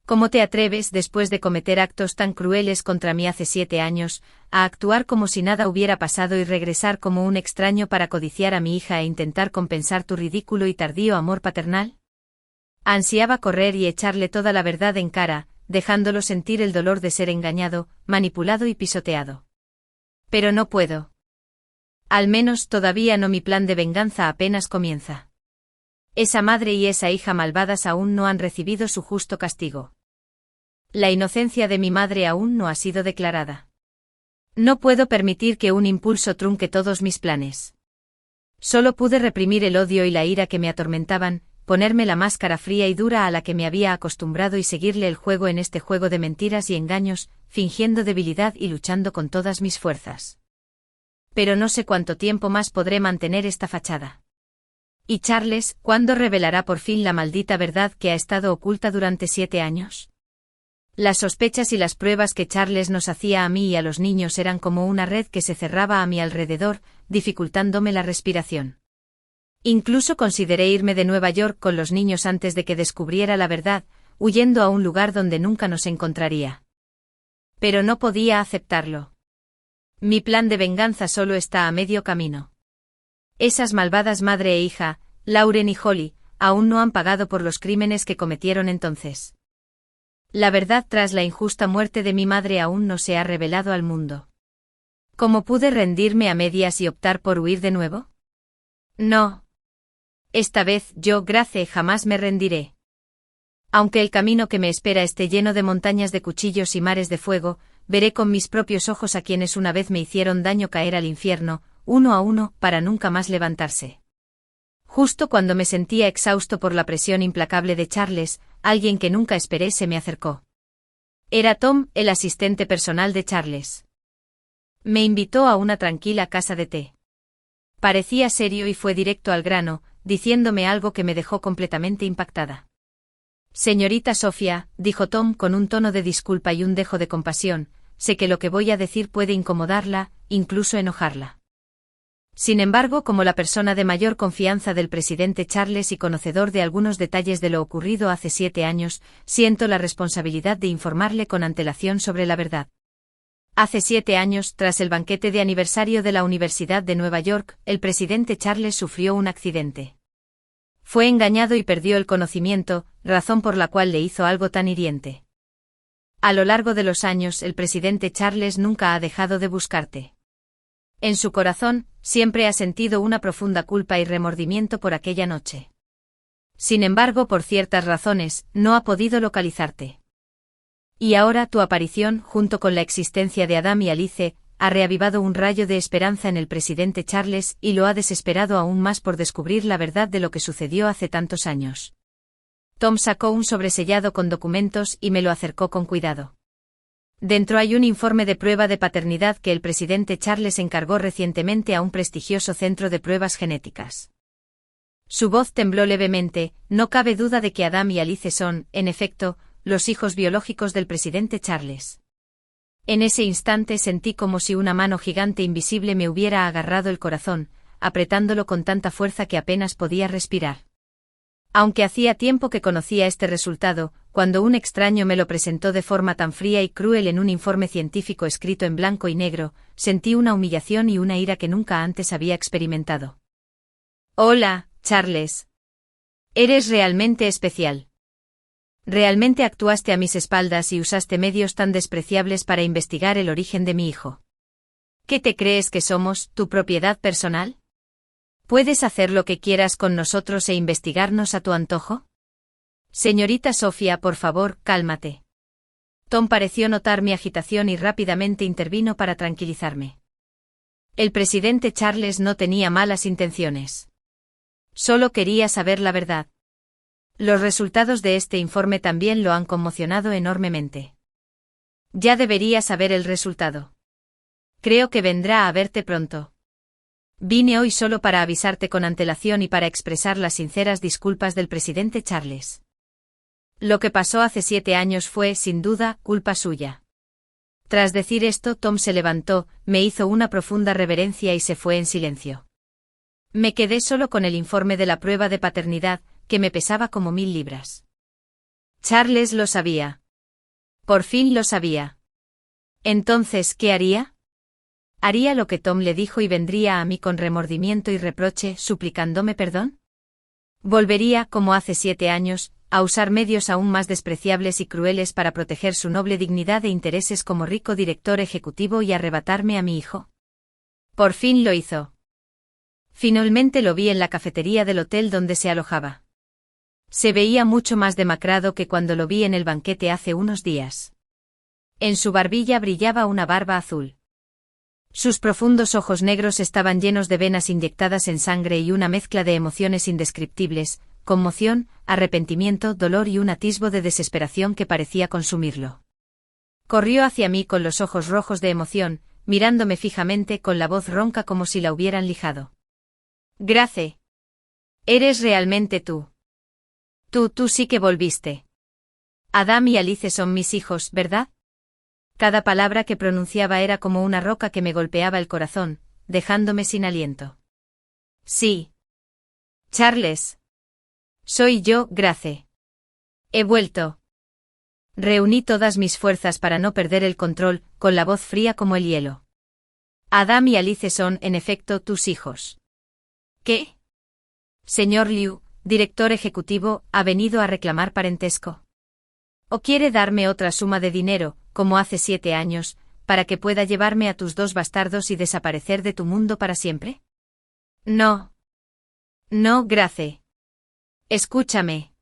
¿Cómo te atreves, después de cometer actos tan crueles contra mí hace 7 años, a actuar como si nada hubiera pasado y regresar como un extraño para codiciar a mi hija e intentar compensar tu ridículo y tardío amor paternal? Ansiaba correr y echarle toda la verdad en cara, dejándolo sentir el dolor de ser engañado, manipulado y pisoteado. Pero no puedo. Al menos todavía no, mi plan de venganza apenas comienza. Esa madre y esa hija malvadas aún no han recibido su justo castigo. La inocencia de mi madre aún no ha sido declarada. No puedo permitir que un impulso trunque todos mis planes. Solo pude reprimir el odio y la ira que me atormentaban, ponerme la máscara fría y dura a la que me había acostumbrado y seguirle el juego en este juego de mentiras y engaños, fingiendo debilidad y luchando con todas mis fuerzas. Pero no sé cuánto tiempo más podré mantener esta fachada. ¿Y Charles, cuándo revelará por fin la maldita verdad que ha estado oculta durante 7 años? Las sospechas y las pruebas que Charles nos hacía a mí y a los niños eran como una red que se cerraba a mi alrededor, dificultándome la respiración. Incluso consideré irme de Nueva York con los niños antes de que descubriera la verdad, huyendo a un lugar donde nunca nos encontraría. Pero no podía aceptarlo. Mi plan de venganza solo está a medio camino. Esas malvadas madre e hija, Lauren y Holly, aún no han pagado por los crímenes que cometieron entonces. La verdad tras la injusta muerte de mi madre aún no se ha revelado al mundo. ¿Cómo pude rendirme a medias y optar por huir de nuevo? No. Esta vez yo, Grace, jamás me rendiré. Aunque el camino que me espera esté lleno de montañas de cuchillos y mares de fuego, veré con mis propios ojos a quienes una vez me hicieron daño caer al infierno, uno a uno, para nunca más levantarse. Justo cuando me sentía exhausto por la presión implacable de Charles, alguien que nunca esperé se me acercó. Era Tom, el asistente personal de Charles. Me invitó a una tranquila casa de té. Parecía serio y fue directo al grano, diciéndome algo que me dejó completamente impactada. Señorita Sofía, dijo Tom con un tono de disculpa y un dejo de compasión, sé que lo que voy a decir puede incomodarla, incluso enojarla. Sin embargo, como la persona de mayor confianza del presidente Charles y conocedor de algunos detalles de lo ocurrido hace 7 años, siento la responsabilidad de informarle con antelación sobre la verdad. Hace 7 años, tras el banquete de aniversario de la Universidad de Nueva York, el presidente Charles sufrió un accidente. Fue engañado y perdió el conocimiento, razón por la cual le hizo algo tan hiriente. A lo largo de los años, el presidente Charles nunca ha dejado de buscarte. En su corazón, siempre ha sentido una profunda culpa y remordimiento por aquella noche. Sin embargo, por ciertas razones, no ha podido localizarte. Y ahora tu aparición, junto con la existencia de Adam y Alice, ha reavivado un rayo de esperanza en el presidente Charles y lo ha desesperado aún más por descubrir la verdad de lo que sucedió hace tantos años. Tom sacó un sobresellado con documentos y me lo acercó con cuidado. Dentro hay un informe de prueba de paternidad que el presidente Charles encargó recientemente a un prestigioso centro de pruebas genéticas. Su voz tembló levemente, no cabe duda de que Adam y Alice son, en efecto, los hijos biológicos del presidente Charles. En ese instante sentí como si una mano gigante invisible me hubiera agarrado el corazón, apretándolo con tanta fuerza que apenas podía respirar. Aunque hacía tiempo que conocía este resultado, cuando un extraño me lo presentó de forma tan fría y cruel en un informe científico escrito en blanco y negro, sentí una humillación y una ira que nunca antes había experimentado. Hola, Charles. Eres realmente especial. Realmente actuaste a mis espaldas y usaste medios tan despreciables para investigar el origen de mi hijo. ¿Qué te crees que somos, tu propiedad personal? ¿Puedes hacer lo que quieras con nosotros e investigarnos a tu antojo? Señorita Sofía, por favor, cálmate. Tom pareció notar mi agitación y rápidamente intervino para tranquilizarme. El presidente Charles no tenía malas intenciones. Solo quería saber la verdad. Los resultados de este informe también lo han conmocionado enormemente. Ya debería saber el resultado. Creo que vendrá a verte pronto. Vine hoy solo para avisarte con antelación y para expresar las sinceras disculpas del presidente Charles. Lo que pasó hace 7 años fue, sin duda, culpa suya. Tras decir esto, Tom se levantó, me hizo una profunda reverencia y se fue en silencio. Me quedé solo con el informe de la prueba de paternidad, que me pesaba como 1000 libras. Charles lo sabía. Por fin lo sabía. Entonces, ¿qué haría? ¿Haría lo que Tom le dijo y vendría a mí con remordimiento y reproche, suplicándome perdón? ¿Volvería, como hace 7 años, a usar medios aún más despreciables y crueles para proteger su noble dignidad e intereses como rico director ejecutivo y arrebatarme a mi hijo? Por fin lo hizo. Finalmente lo vi en la cafetería del hotel donde se alojaba. Se veía mucho más demacrado que cuando lo vi en el banquete hace unos días. En su barbilla brillaba una barba azul. Sus profundos ojos negros estaban llenos de venas inyectadas en sangre y una mezcla de emociones indescriptibles, conmoción, arrepentimiento, dolor y un atisbo de desesperación que parecía consumirlo. Corrió hacia mí con los ojos rojos de emoción, mirándome fijamente con la voz ronca como si la hubieran lijado. Grace. Eres realmente tú. Tú sí que volviste. Adam y Alice son mis hijos, ¿verdad? Cada palabra que pronunciaba era como una roca que me golpeaba el corazón, dejándome sin aliento. Sí. Charles. Soy yo, Grace. He vuelto. Reuní todas mis fuerzas para no perder el control, con la voz fría como el hielo. Adam y Alice son, en efecto, tus hijos. ¿Qué? Señor Liu, director ejecutivo, ¿ha venido a reclamar parentesco? ¿O quiere darme otra suma de dinero, como hace 7 años, para que pueda llevarme a tus 2 bastardos y desaparecer de tu mundo para siempre? No. No, Grace. Escúchame.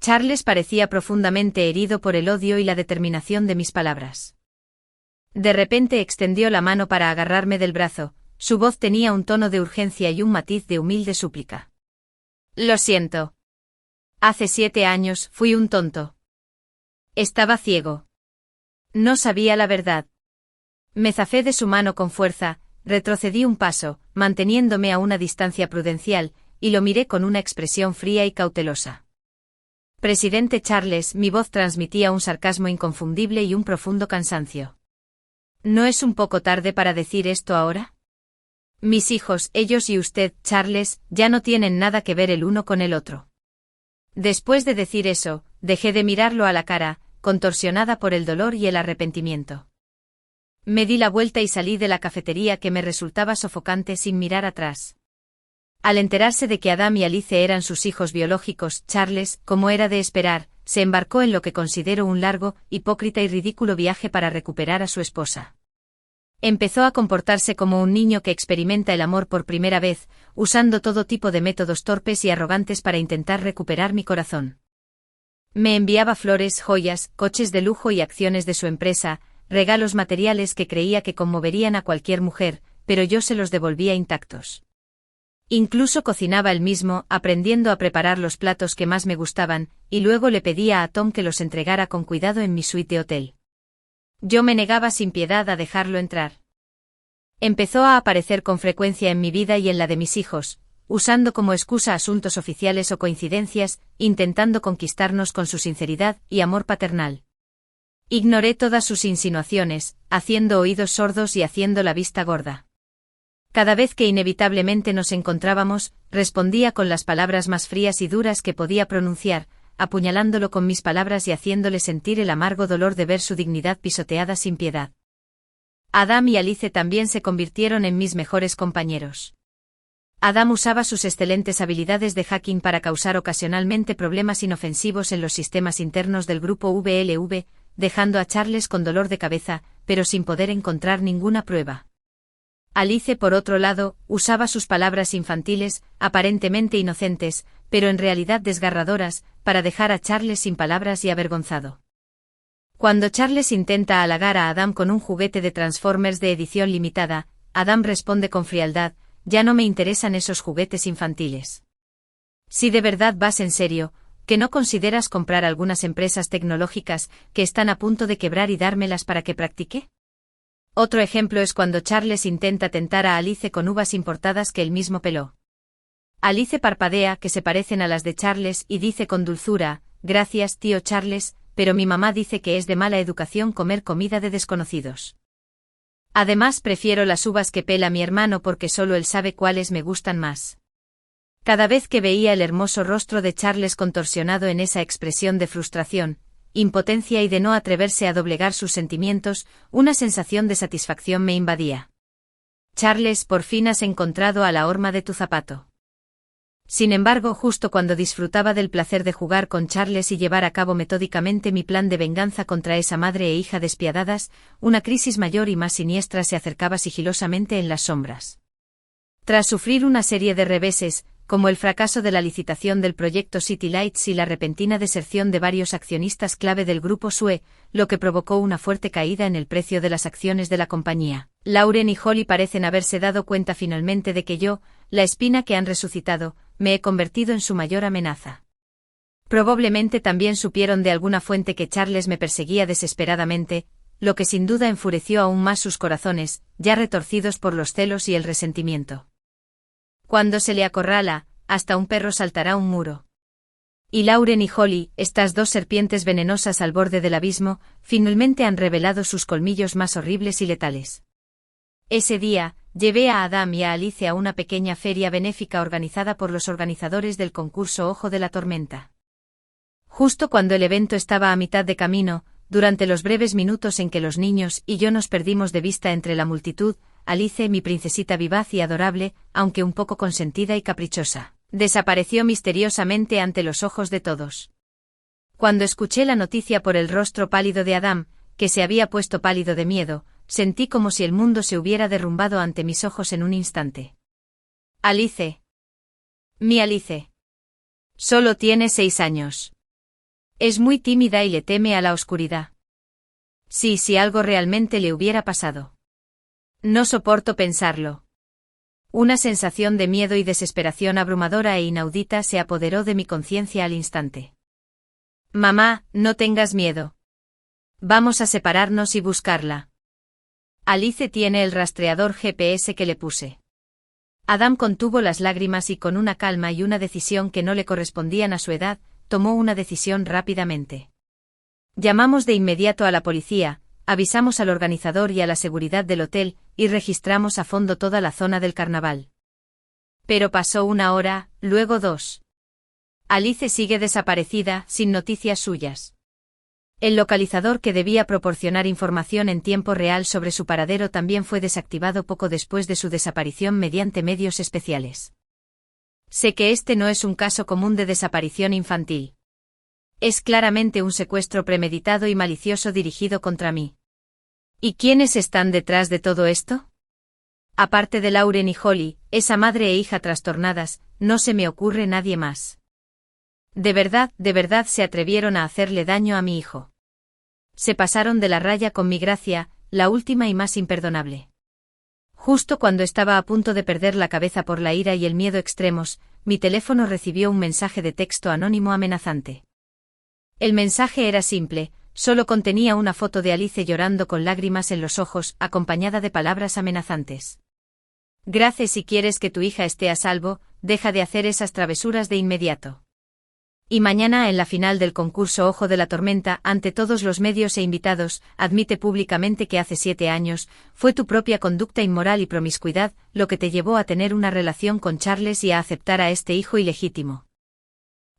Charles parecía profundamente herido por el odio y la determinación de mis palabras. De repente extendió la mano para agarrarme del brazo, su voz tenía un tono de urgencia y un matiz de humilde súplica. Lo siento. Hace 7 años fui un tonto. Estaba ciego. No sabía la verdad. Me zafé de su mano con fuerza, retrocedí un paso, manteniéndome a una distancia prudencial, y lo miré con una expresión fría y cautelosa. Presidente Charles, mi voz transmitía un sarcasmo inconfundible y un profundo cansancio. ¿No es un poco tarde para decir esto ahora? Mis hijos, ellos y usted, Charles, ya no tienen nada que ver el uno con el otro. Después de decir eso, dejé de mirarlo a la cara, contorsionada por el dolor y el arrepentimiento. Me di la vuelta y salí de la cafetería que me resultaba sofocante sin mirar atrás. Al enterarse de que Adam y Alice eran sus hijos biológicos, Charles, como era de esperar, se embarcó en lo que considero un largo, hipócrita y ridículo viaje para recuperar a su esposa. Empezó a comportarse como un niño que experimenta el amor por primera vez, usando todo tipo de métodos torpes y arrogantes para intentar recuperar mi corazón. Me enviaba flores, joyas, coches de lujo y acciones de su empresa, regalos materiales que creía que conmoverían a cualquier mujer, pero yo se los devolvía intactos. Incluso cocinaba él mismo, aprendiendo a preparar los platos que más me gustaban, y luego le pedía a Tom que los entregara con cuidado en mi suite de hotel. Yo me negaba sin piedad a dejarlo entrar. Empezó a aparecer con frecuencia en mi vida y en la de mis hijos, usando como excusa asuntos oficiales o coincidencias, intentando conquistarnos con su sinceridad y amor paternal. Ignoré todas sus insinuaciones, haciendo oídos sordos y haciendo la vista gorda. Cada vez que inevitablemente nos encontrábamos, respondía con las palabras más frías y duras que podía pronunciar, apuñalándolo con mis palabras y haciéndole sentir el amargo dolor de ver su dignidad pisoteada sin piedad. Adam y Alice también se convirtieron en mis mejores compañeros. Adam usaba sus excelentes habilidades de hacking para causar ocasionalmente problemas inofensivos en los sistemas internos del grupo VLV, dejando a Charles con dolor de cabeza, pero sin poder encontrar ninguna prueba. Alice, por otro lado, usaba sus palabras infantiles, aparentemente inocentes, pero en realidad desgarradoras, para dejar a Charles sin palabras y avergonzado. Cuando Charles intenta halagar a Adam con un juguete de Transformers de edición limitada, Adam responde con frialdad: «Ya no me interesan esos juguetes infantiles. Si de verdad vas en serio, ¿que no consideras comprar algunas empresas tecnológicas que están a punto de quebrar y dármelas para que practique?» Otro ejemplo es cuando Charles intenta tentar a Alice con uvas importadas que él mismo peló. Alice parpadea, que se parecen a las de Charles, y dice con dulzura: «Gracias, tío Charles, pero mi mamá dice que es de mala educación comer comida de desconocidos. Además, prefiero las uvas que pela mi hermano porque solo él sabe cuáles me gustan más». Cada vez que veía el hermoso rostro de Charles contorsionado en esa expresión de frustración, impotencia y de no atreverse a doblegar sus sentimientos, una sensación de satisfacción me invadía. «Charles, por fin has encontrado a la horma de tu zapato». Sin embargo, justo cuando disfrutaba del placer de jugar con Charles y llevar a cabo metódicamente mi plan de venganza contra esa madre e hija despiadadas, una crisis mayor y más siniestra se acercaba sigilosamente en las sombras. Tras sufrir una serie de reveses, como el fracaso de la licitación del proyecto City Lights y la repentina deserción de varios accionistas clave del grupo SUE, lo que provocó una fuerte caída en el precio de las acciones de la compañía, Lauren y Holly parecen haberse dado cuenta finalmente de que yo, la espina que han resucitado, me he convertido en su mayor amenaza. Probablemente también supieron de alguna fuente que Charles me perseguía desesperadamente, lo que sin duda enfureció aún más sus corazones, ya retorcidos por los celos y el resentimiento. Cuando se le acorrala, hasta un perro saltará un muro. Y Lauren y Holly, estas dos serpientes venenosas al borde del abismo, finalmente han revelado sus colmillos más horribles y letales. Ese día, llevé a Adam y a Alice a una pequeña feria benéfica organizada por los organizadores del concurso Ojo de la Tormenta. Justo cuando el evento estaba a mitad de camino, durante los breves minutos en que los niños y yo nos perdimos de vista entre la multitud, Alice, mi princesita vivaz y adorable, aunque un poco consentida y caprichosa, desapareció misteriosamente ante los ojos de todos. Cuando escuché la noticia por el rostro pálido de Adam, que se había puesto pálido de miedo, sentí como si el mundo se hubiera derrumbado ante mis ojos en un instante. Alice. Mi Alice. Solo tiene 6 años. Es muy tímida y le teme a la oscuridad. Sí, si algo realmente le hubiera pasado. No soporto pensarlo. Una sensación de miedo y desesperación abrumadora e inaudita se apoderó de mi conciencia al instante. Mamá, no tengas miedo. Vamos a separarnos y buscarla. Alice tiene el rastreador GPS que le puse. Adam contuvo las lágrimas y con una calma y una decisión que no le correspondían a su edad, tomó una decisión rápidamente. Llamamos de inmediato a la policía, avisamos al organizador y a la seguridad del hotel, y registramos a fondo toda la zona del carnaval. Pero pasó 1 hora, luego 2. Alice sigue desaparecida, sin noticias suyas. El localizador que debía proporcionar información en tiempo real sobre su paradero también fue desactivado poco después de su desaparición mediante medios especiales. Sé que este no es un caso común de desaparición infantil. Es claramente un secuestro premeditado y malicioso dirigido contra mí. ¿Y quiénes están detrás de todo esto? Aparte de Lauren y Holly, esa madre e hija trastornadas, no se me ocurre nadie más. De verdad se atrevieron a hacerle daño a mi hijo. Se pasaron de la raya con mi gracia, la última y más imperdonable. Justo cuando estaba a punto de perder la cabeza por la ira y el miedo extremos, mi teléfono recibió un mensaje de texto anónimo amenazante. El mensaje era simple, solo contenía una foto de Alice llorando con lágrimas en los ojos, acompañada de palabras amenazantes. Gracias, si quieres que tu hija esté a salvo, deja de hacer esas travesuras de inmediato. Y mañana en la final del concurso Ojo de la Tormenta, ante todos los medios e invitados, admite públicamente que hace 7 años, fue tu propia conducta inmoral y promiscuidad, lo que te llevó a tener una relación con Charles y a aceptar a este hijo ilegítimo.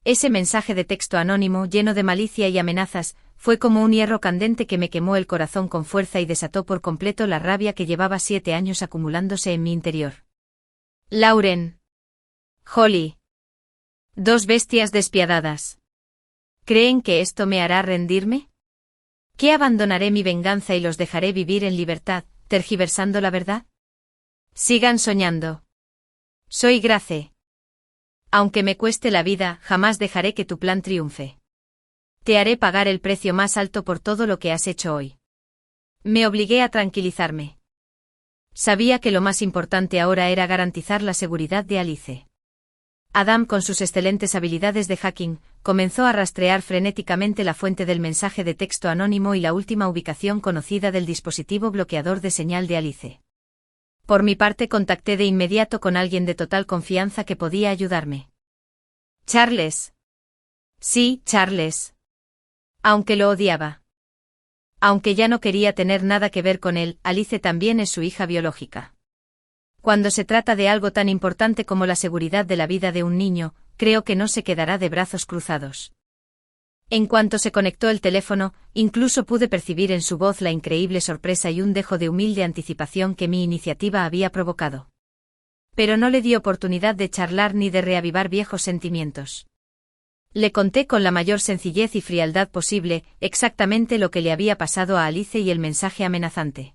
Ese mensaje de texto anónimo, lleno de malicia y amenazas, fue como un hierro candente que me quemó el corazón con fuerza y desató por completo la rabia que llevaba 7 años acumulándose en mi interior. Lauren. Holly. 2 bestias despiadadas. ¿Creen que esto me hará rendirme? ¿Que abandonaré mi venganza y los dejaré vivir en libertad, tergiversando la verdad? Sigan soñando. Soy Grace. Aunque me cueste la vida, jamás dejaré que tu plan triunfe. Te haré pagar el precio más alto por todo lo que has hecho hoy. Me obligué a tranquilizarme. Sabía que lo más importante ahora era garantizar la seguridad de Alice. Adam, con sus excelentes habilidades de hacking, comenzó a rastrear frenéticamente la fuente del mensaje de texto anónimo y la última ubicación conocida del dispositivo bloqueador de señal de Alice. Por mi parte, contacté de inmediato con alguien de total confianza que podía ayudarme. Charles. Sí, Charles. Aunque lo odiaba. Aunque ya no quería tener nada que ver con él, Alice también es su hija biológica. Cuando se trata de algo tan importante como la seguridad de la vida de un niño, creo que no se quedará de brazos cruzados. En cuanto se conectó el teléfono, incluso pude percibir en su voz la increíble sorpresa y un dejo de humilde anticipación que mi iniciativa había provocado. Pero no le di oportunidad de charlar ni de reavivar viejos sentimientos. Le conté con la mayor sencillez y frialdad posible exactamente lo que le había pasado a Alice y el mensaje amenazante.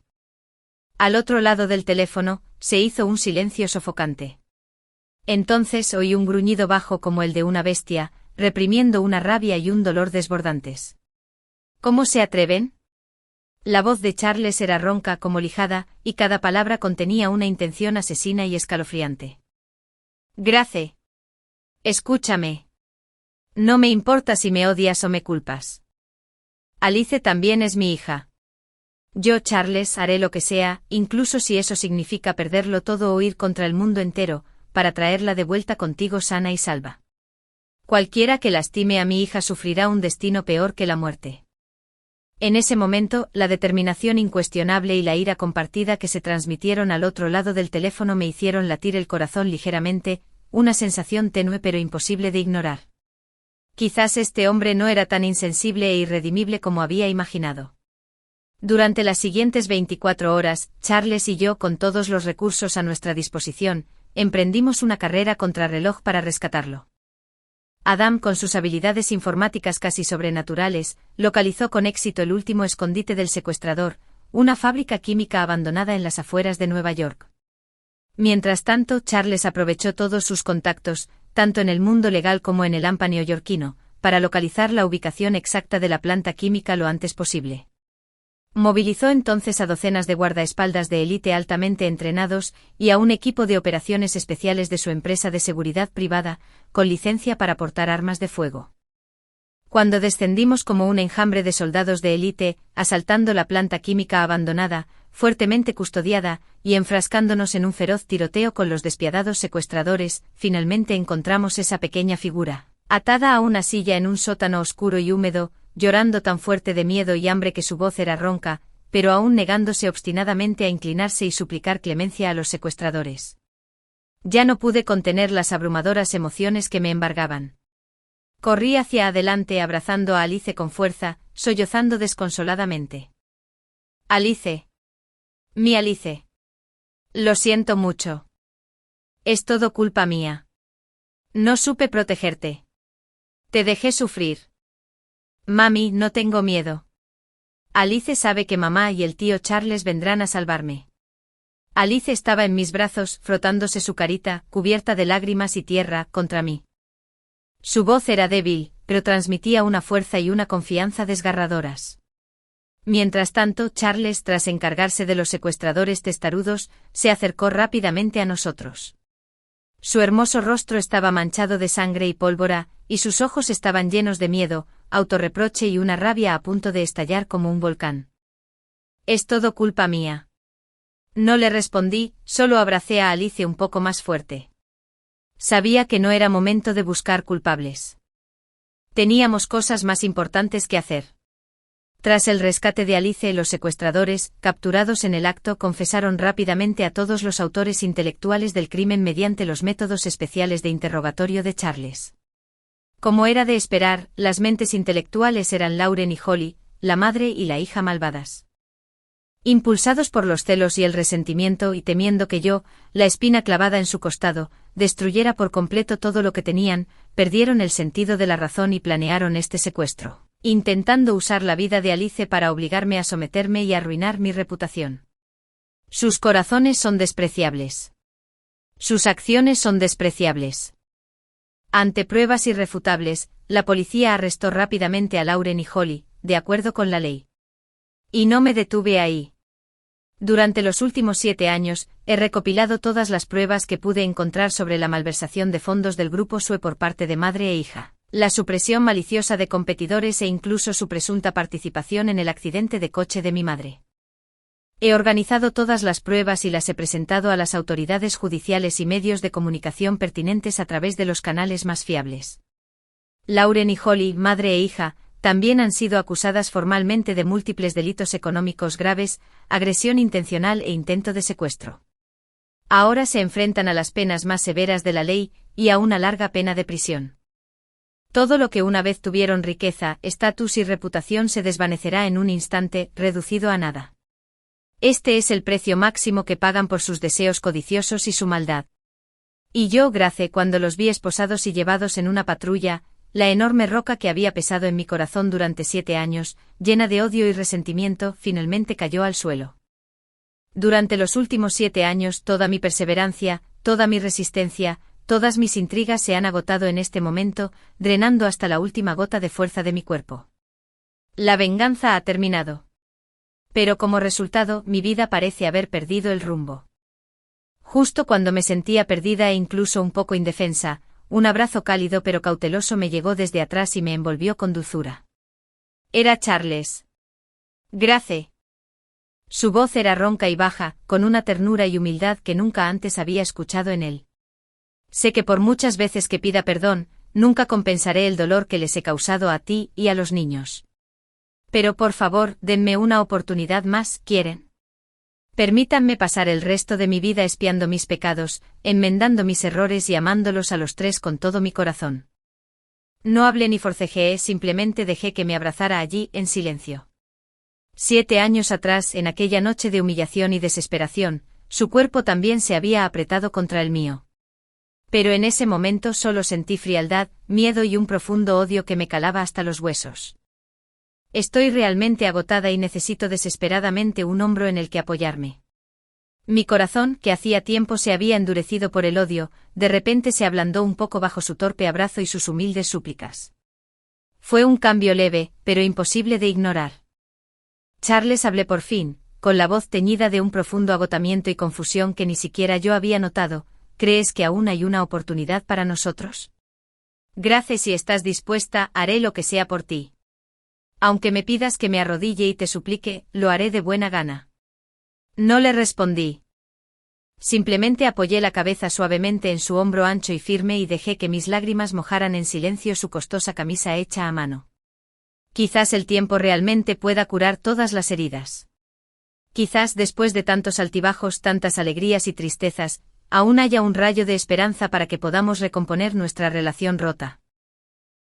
Al otro lado del teléfono, se hizo un silencio sofocante. Entonces oí un gruñido bajo como el de una bestia, reprimiendo una rabia y un dolor desbordantes. ¿Cómo se atreven? La voz de Charles era ronca como lijada, y cada palabra contenía una intención asesina y escalofriante. Grace. Escúchame. No me importa si me odias o me culpas. Alice también es mi hija. Yo, Charles, haré lo que sea, incluso si eso significa perderlo todo o ir contra el mundo entero, para traerla de vuelta contigo sana y salva. Cualquiera que lastime a mi hija sufrirá un destino peor que la muerte. En ese momento, la determinación incuestionable y la ira compartida que se transmitieron al otro lado del teléfono me hicieron latir el corazón ligeramente, una sensación tenue pero imposible de ignorar. Quizás este hombre no era tan insensible e irredimible como había imaginado. Durante las siguientes 24 horas, Charles y yo, con todos los recursos a nuestra disposición, emprendimos una carrera contrarreloj para rescatarlo. Adam, con sus habilidades informáticas casi sobrenaturales, localizó con éxito el último escondite del secuestrador, una fábrica química abandonada en las afueras de Nueva York. Mientras tanto, Charles aprovechó todos sus contactos, tanto en el mundo legal como en el AMPA neoyorquino, para localizar la ubicación exacta de la planta química lo antes posible. Movilizó entonces a docenas de guardaespaldas de élite altamente entrenados y a un equipo de operaciones especiales de su empresa de seguridad privada, con licencia para portar armas de fuego. Cuando descendimos como un enjambre de soldados de élite, asaltando la planta química abandonada, fuertemente custodiada, y enfrascándonos en un feroz tiroteo con los despiadados secuestradores, finalmente encontramos esa pequeña figura, atada a una silla en un sótano oscuro y húmedo, llorando tan fuerte de miedo y hambre que su voz era ronca, pero aún negándose obstinadamente a inclinarse y suplicar clemencia a los secuestradores. Ya no pude contener las abrumadoras emociones que me embargaban. Corrí hacia adelante abrazando a Alice con fuerza, sollozando desconsoladamente. Alice. Mi Alice. Lo siento mucho. Es todo culpa mía. No supe protegerte. Te dejé sufrir. Mami, no tengo miedo. Alice sabe que mamá y el tío Charles vendrán a salvarme. Alice estaba en mis brazos, frotándose su carita, cubierta de lágrimas y tierra, contra mí. Su voz era débil, pero transmitía una fuerza y una confianza desgarradoras. Mientras tanto, Charles, tras encargarse de los secuestradores testarudos, se acercó rápidamente a nosotros. Su hermoso rostro estaba manchado de sangre y pólvora, y sus ojos estaban llenos de miedo, autorreproche y una rabia a punto de estallar como un volcán. Es todo culpa mía. No le respondí, solo abracé a Alice un poco más fuerte. Sabía que no era momento de buscar culpables. Teníamos cosas más importantes que hacer. Tras el rescate de Alice, los secuestradores, capturados en el acto, confesaron rápidamente a todos los autores intelectuales del crimen mediante los métodos especiales de interrogatorio de Charles. Como era de esperar, las mentes intelectuales eran Lauren y Holly, la madre y la hija malvadas. Impulsados por los celos y el resentimiento y temiendo que yo, la espina clavada en su costado, destruyera por completo todo lo que tenían, perdieron el sentido de la razón y planearon este secuestro, intentando usar la vida de Alice para obligarme a someterme y arruinar mi reputación. Sus corazones son despreciables. Sus acciones son despreciables. Ante pruebas irrefutables, la policía arrestó rápidamente a Lauren y Holly, de acuerdo con la ley. Y no me detuve ahí. Durante los últimos 7 años, he recopilado todas las pruebas que pude encontrar sobre la malversación de fondos del grupo SUE por parte de madre e hija, la supresión maliciosa de competidores e incluso su presunta participación en el accidente de coche de mi madre. He organizado todas las pruebas y las he presentado a las autoridades judiciales y medios de comunicación pertinentes a través de los canales más fiables. Lauren y Holly, madre e hija, también han sido acusadas formalmente de múltiples delitos económicos graves, agresión intencional e intento de secuestro. Ahora se enfrentan a las penas más severas de la ley y a una larga pena de prisión. Todo lo que una vez tuvieron riqueza, estatus y reputación se desvanecerá en un instante, reducido a nada. Este es el precio máximo que pagan por sus deseos codiciosos y su maldad. Y yo, Grace, cuando los vi esposados y llevados en una patrulla, la enorme roca que había pesado en mi corazón durante 7 años, llena de odio y resentimiento, finalmente cayó al suelo. Durante los últimos 7 años, toda mi perseverancia, toda mi resistencia, todas mis intrigas se han agotado en este momento, drenando hasta la última gota de fuerza de mi cuerpo. La venganza ha terminado. Pero como resultado, mi vida parece haber perdido el rumbo. Justo cuando me sentía perdida e incluso un poco indefensa, un abrazo cálido pero cauteloso me llegó desde atrás y me envolvió con dulzura. Era Charles. Grace. Su voz era ronca y baja, con una ternura y humildad que nunca antes había escuchado en él. Sé que por muchas veces que pida perdón, nunca compensaré el dolor que les he causado a ti y a los niños. Pero por favor, denme una oportunidad más, ¿quieren? Permítanme pasar el resto de mi vida expiando mis pecados, enmendando mis errores y amándolos a los 3 con todo mi corazón. No hablé ni forcejeé, simplemente dejé que me abrazara allí en silencio. 7 años atrás, en aquella noche de humillación y desesperación, su cuerpo también se había apretado contra el mío. Pero en ese momento solo sentí frialdad, miedo y un profundo odio que me calaba hasta los huesos. Estoy realmente agotada y necesito desesperadamente un hombro en el que apoyarme. Mi corazón, que hacía tiempo se había endurecido por el odio, de repente se ablandó un poco bajo su torpe abrazo y sus humildes súplicas. Fue un cambio leve, pero imposible de ignorar. Charles, hablé por fin, con la voz teñida de un profundo agotamiento y confusión que ni siquiera yo había notado. ¿Crees que aún hay una oportunidad para nosotros? Grace, si estás dispuesta, haré lo que sea por ti. Aunque me pidas que me arrodille y te suplique, lo haré de buena gana. No le respondí. Simplemente apoyé la cabeza suavemente en su hombro ancho y firme y dejé que mis lágrimas mojaran en silencio su costosa camisa hecha a mano. Quizás el tiempo realmente pueda curar todas las heridas. Quizás después de tantos altibajos, tantas alegrías y tristezas, aún haya un rayo de esperanza para que podamos recomponer nuestra relación rota.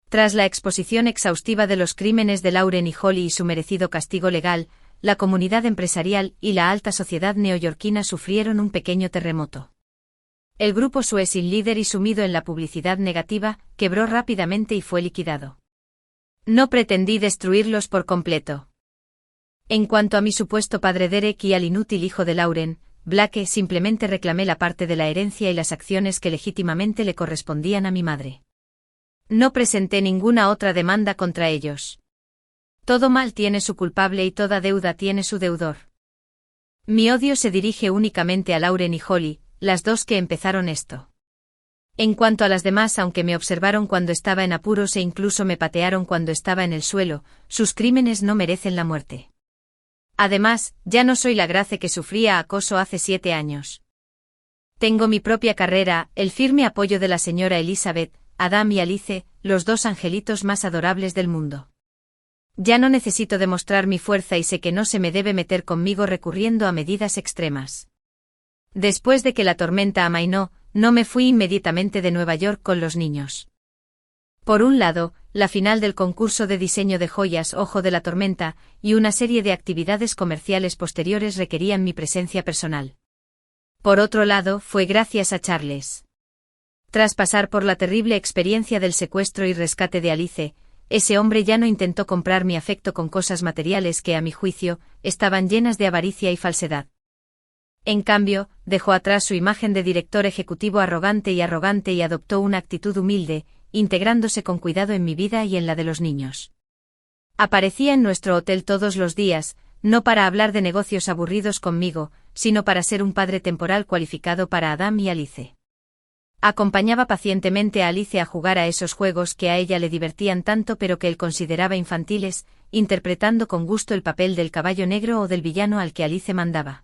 Tras la exposición exhaustiva de los crímenes de Lauren y Holly y su merecido castigo legal, la comunidad empresarial y la alta sociedad neoyorquina sufrieron un pequeño terremoto. El grupo SUE, sin líder y sumido en la publicidad negativa, quebró rápidamente y fue liquidado. No pretendí destruirlos por completo. En cuanto a mi supuesto padre Derek y al inútil hijo de Lauren, Blake, simplemente reclamé la parte de la herencia y las acciones que legítimamente le correspondían a mi madre. No presenté ninguna otra demanda contra ellos. Todo mal tiene su culpable y toda deuda tiene su deudor. Mi odio se dirige únicamente a Lauren y Holly, las dos que empezaron esto. En cuanto a las demás, aunque me observaron cuando estaba en apuros e incluso me patearon cuando estaba en el suelo, sus crímenes no merecen la muerte. Además, ya no soy la Grace que sufría acoso hace 7 años. Tengo mi propia carrera, el firme apoyo de la señora Elizabeth, Adam y Alice, los 2 angelitos más adorables del mundo. Ya no necesito demostrar mi fuerza y sé que no se me debe meter conmigo recurriendo a medidas extremas. Después de que la tormenta amainó, no me fui inmediatamente de Nueva York con los niños. Por un lado, la final del concurso de diseño de joyas Ojo de la Tormenta y una serie de actividades comerciales posteriores requerían mi presencia personal. Por otro lado, fue gracias a Charles. Tras pasar por la terrible experiencia del secuestro y rescate de Alice, ese hombre ya no intentó comprar mi afecto con cosas materiales que, a mi juicio, estaban llenas de avaricia y falsedad. En cambio, dejó atrás su imagen de director ejecutivo arrogante y adoptó una actitud humilde, integrándose con cuidado en mi vida y en la de los niños. Aparecía en nuestro hotel todos los días, no para hablar de negocios aburridos conmigo, sino para ser un padre temporal cualificado para Adam y Alice. Acompañaba pacientemente a Alice a jugar a esos juegos que a ella le divertían tanto pero que él consideraba infantiles, interpretando con gusto el papel del caballo negro o del villano al que Alice mandaba.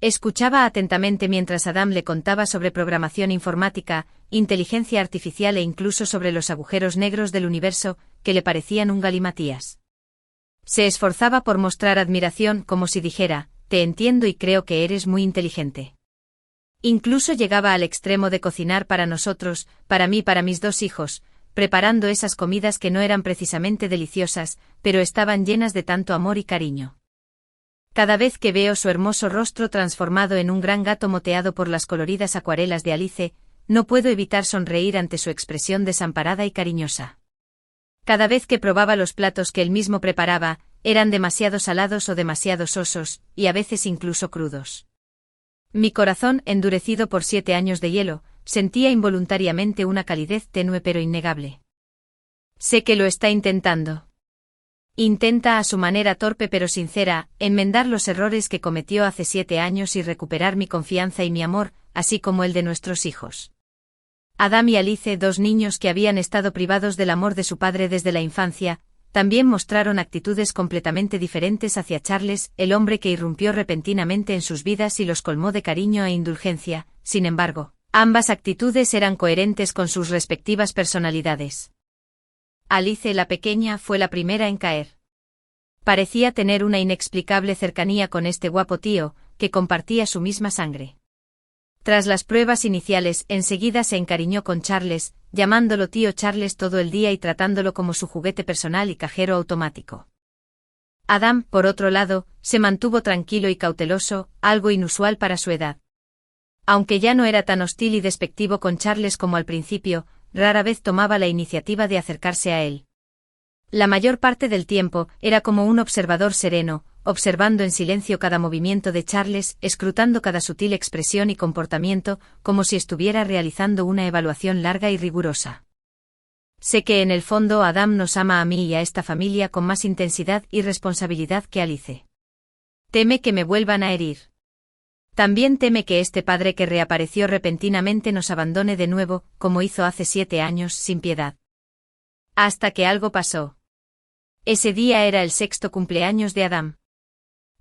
Escuchaba atentamente mientras Adam le contaba sobre programación informática, inteligencia artificial e incluso sobre los agujeros negros del universo, que le parecían un galimatías. Se esforzaba por mostrar admiración como si dijera, te entiendo y creo que eres muy inteligente. Incluso llegaba al extremo de cocinar para nosotros, para mí y para mis 2 hijos, preparando esas comidas que no eran precisamente deliciosas, pero estaban llenas de tanto amor y cariño. Cada vez que veo su hermoso rostro transformado en un gran gato moteado por las coloridas acuarelas de Alice, no puedo evitar sonreír ante su expresión desamparada y cariñosa. Cada vez que probaba los platos que él mismo preparaba, eran demasiado salados o demasiado sosos, y a veces incluso crudos. Mi corazón, endurecido por 7 años de hielo, sentía involuntariamente una calidez tenue pero innegable. Sé que lo está intentando. Intenta a su manera torpe pero sincera, enmendar los errores que cometió hace 7 años y recuperar mi confianza y mi amor, así como el de nuestros hijos. Adam y Alice, 2 niños que habían estado privados del amor de su padre desde la infancia, también mostraron actitudes completamente diferentes hacia Charles, el hombre que irrumpió repentinamente en sus vidas y los colmó de cariño e indulgencia. Sin embargo, ambas actitudes eran coherentes con sus respectivas personalidades. Alice, la pequeña, fue la primera en caer. Parecía tener una inexplicable cercanía con este guapo tío, que compartía su misma sangre. Tras las pruebas iniciales, enseguida se encariñó con Charles, llamándolo tío Charles todo el día y tratándolo como su juguete personal y cajero automático. Adam, por otro lado, se mantuvo tranquilo y cauteloso, algo inusual para su edad. Aunque ya no era tan hostil y despectivo con Charles como al principio, rara vez tomaba la iniciativa de acercarse a él. La mayor parte del tiempo, era como un observador sereno, observando en silencio cada movimiento de Charles, escrutando cada sutil expresión y comportamiento, como si estuviera realizando una evaluación larga y rigurosa. Sé que en el fondo Adam nos ama a mí y a esta familia con más intensidad y responsabilidad que Alice. Teme que me vuelvan a herir. También teme que este padre que reapareció repentinamente nos abandone de nuevo, como hizo hace 7 años, sin piedad. Hasta que algo pasó. Ese día era el 6º cumpleaños de Adam.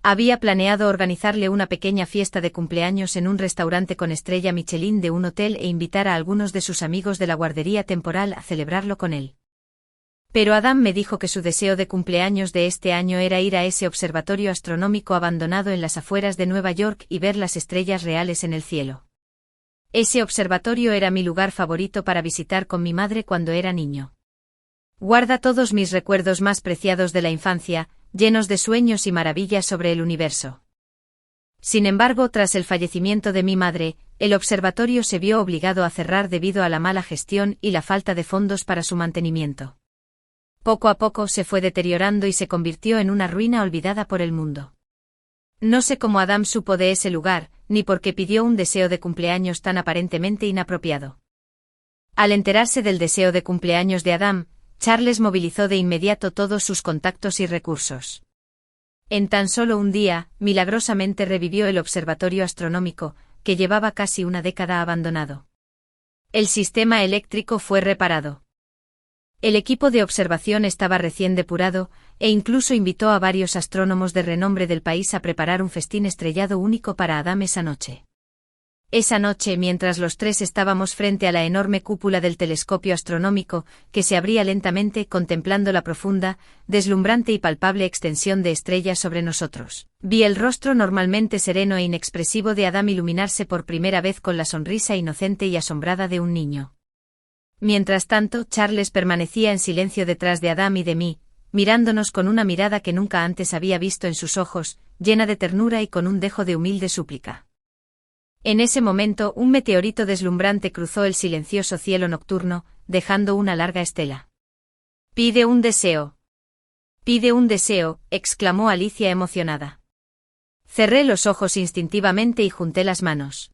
Había planeado organizarle una pequeña fiesta de cumpleaños en un restaurante con estrella Michelin de un hotel e invitar a algunos de sus amigos de la guardería temporal a celebrarlo con él. Pero Adam me dijo que su deseo de cumpleaños de este año era ir a ese observatorio astronómico abandonado en las afueras de Nueva York y ver las estrellas reales en el cielo. Ese observatorio era mi lugar favorito para visitar con mi madre cuando era niño. Guarda todos mis recuerdos más preciados de la infancia, llenos de sueños y maravillas sobre el universo. Sin embargo, tras el fallecimiento de mi madre, el observatorio se vio obligado a cerrar debido a la mala gestión y la falta de fondos para su mantenimiento. Poco a poco se fue deteriorando y se convirtió en una ruina olvidada por el mundo. No sé cómo Adam supo de ese lugar, ni por qué pidió un deseo de cumpleaños tan aparentemente inapropiado. Al enterarse del deseo de cumpleaños de Adam, Charles movilizó de inmediato todos sus contactos y recursos. En tan solo un día, milagrosamente revivió el observatorio astronómico, que llevaba casi una década abandonado. El sistema eléctrico fue reparado. El equipo de observación estaba recién depurado, e incluso invitó a varios astrónomos de renombre del país a preparar un festín estrellado único para Adam esa noche. Esa noche, mientras los 3 estábamos frente a la enorme cúpula del telescopio astronómico, que se abría lentamente contemplando la profunda, deslumbrante y palpable extensión de estrellas sobre nosotros, vi el rostro normalmente sereno e inexpresivo de Adam iluminarse por primera vez con la sonrisa inocente y asombrada de un niño. Mientras tanto, Charles permanecía en silencio detrás de Adam y de mí, mirándonos con una mirada que nunca antes había visto en sus ojos, llena de ternura y con un dejo de humilde súplica. En ese momento, un meteorito deslumbrante cruzó el silencioso cielo nocturno, dejando una larga estela. «Pide un deseo». «Pide un deseo», exclamó Alicia emocionada. Cerré los ojos instintivamente y junté las manos.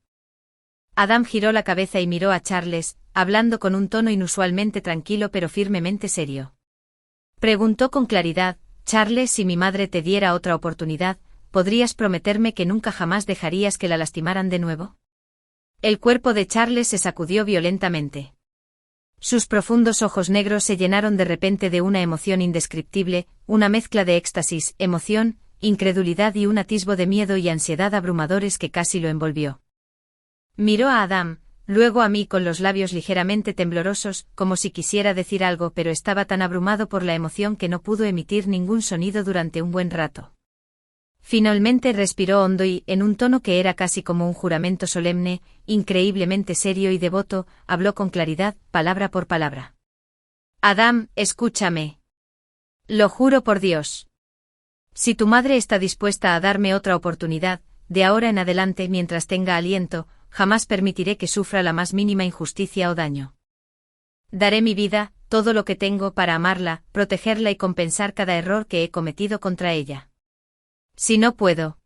Adam giró la cabeza y miró a Charles, hablando con un tono inusualmente tranquilo pero firmemente serio. Preguntó con claridad: Charles, si mi madre te diera otra oportunidad, ¿podrías prometerme que nunca jamás dejarías que la lastimaran de nuevo? El cuerpo de Charles se sacudió violentamente. Sus profundos ojos negros se llenaron de repente de una emoción indescriptible, una mezcla de éxtasis, emoción, incredulidad y un atisbo de miedo y ansiedad abrumadores que casi lo envolvió. Miró a Adam, luego a mí con los labios ligeramente temblorosos, como si quisiera decir algo, pero estaba tan abrumado por la emoción que no pudo emitir ningún sonido durante un buen rato. Finalmente respiró hondo y, en un tono que era casi como un juramento solemne, increíblemente serio y devoto, habló con claridad, palabra por palabra. Adam, escúchame. Lo juro por Dios. Si tu madre está dispuesta a darme otra oportunidad, de ahora en adelante mientras tenga aliento, jamás permitiré que sufra la más mínima injusticia o daño. Daré mi vida, todo lo que tengo para amarla, protegerla y compensar cada error que he cometido contra ella. Si no puedo.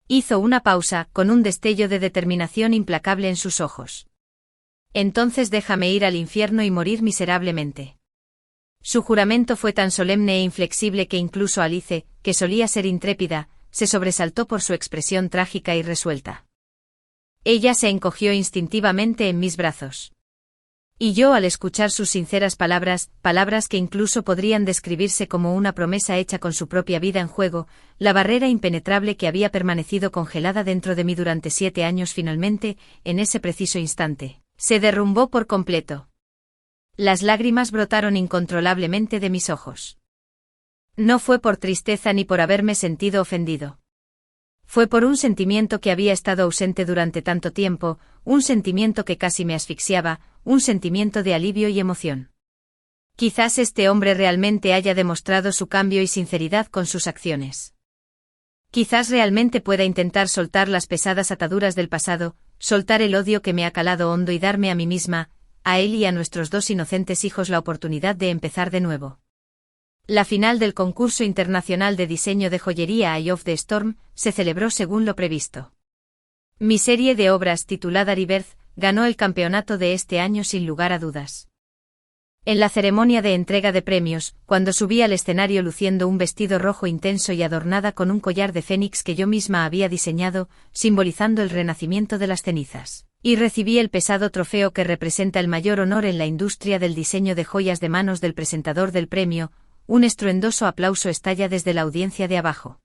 Hizo una pausa, con un destello de determinación implacable en sus ojos. Entonces déjame ir al infierno y morir miserablemente. Su juramento fue tan solemne e inflexible que incluso Alice, que solía ser intrépida, se sobresaltó por su expresión trágica y resuelta. Ella se encogió instintivamente en mis brazos. Y yo, al escuchar sus sinceras palabras, palabras que incluso podrían describirse como una promesa hecha con su propia vida en juego, la barrera impenetrable que había permanecido congelada dentro de mí durante 7 años finalmente, en ese preciso instante, se derrumbó por completo. Las lágrimas brotaron incontrolablemente de mis ojos. No fue por tristeza ni por haberme sentido ofendido. Fue por un sentimiento que había estado ausente durante tanto tiempo, un sentimiento que casi me asfixiaba, un sentimiento de alivio y emoción. Quizás este hombre realmente haya demostrado su cambio y sinceridad con sus acciones. Quizás realmente pueda intentar soltar las pesadas ataduras del pasado, soltar el odio que me ha calado hondo y darme a mí misma, a él y a nuestros 2 inocentes hijos la oportunidad de empezar de nuevo. La final del concurso internacional de diseño de joyería Eye of the Storm se celebró según lo previsto. Mi serie de obras titulada Rebirth ganó el campeonato de este año sin lugar a dudas. En la ceremonia de entrega de premios, cuando subí al escenario luciendo un vestido rojo intenso y adornada con un collar de fénix que yo misma había diseñado, simbolizando el renacimiento de las cenizas, y recibí el pesado trofeo que representa el mayor honor en la industria del diseño de joyas de manos del presentador del premio, un estruendoso aplauso estalla desde la audiencia de abajo.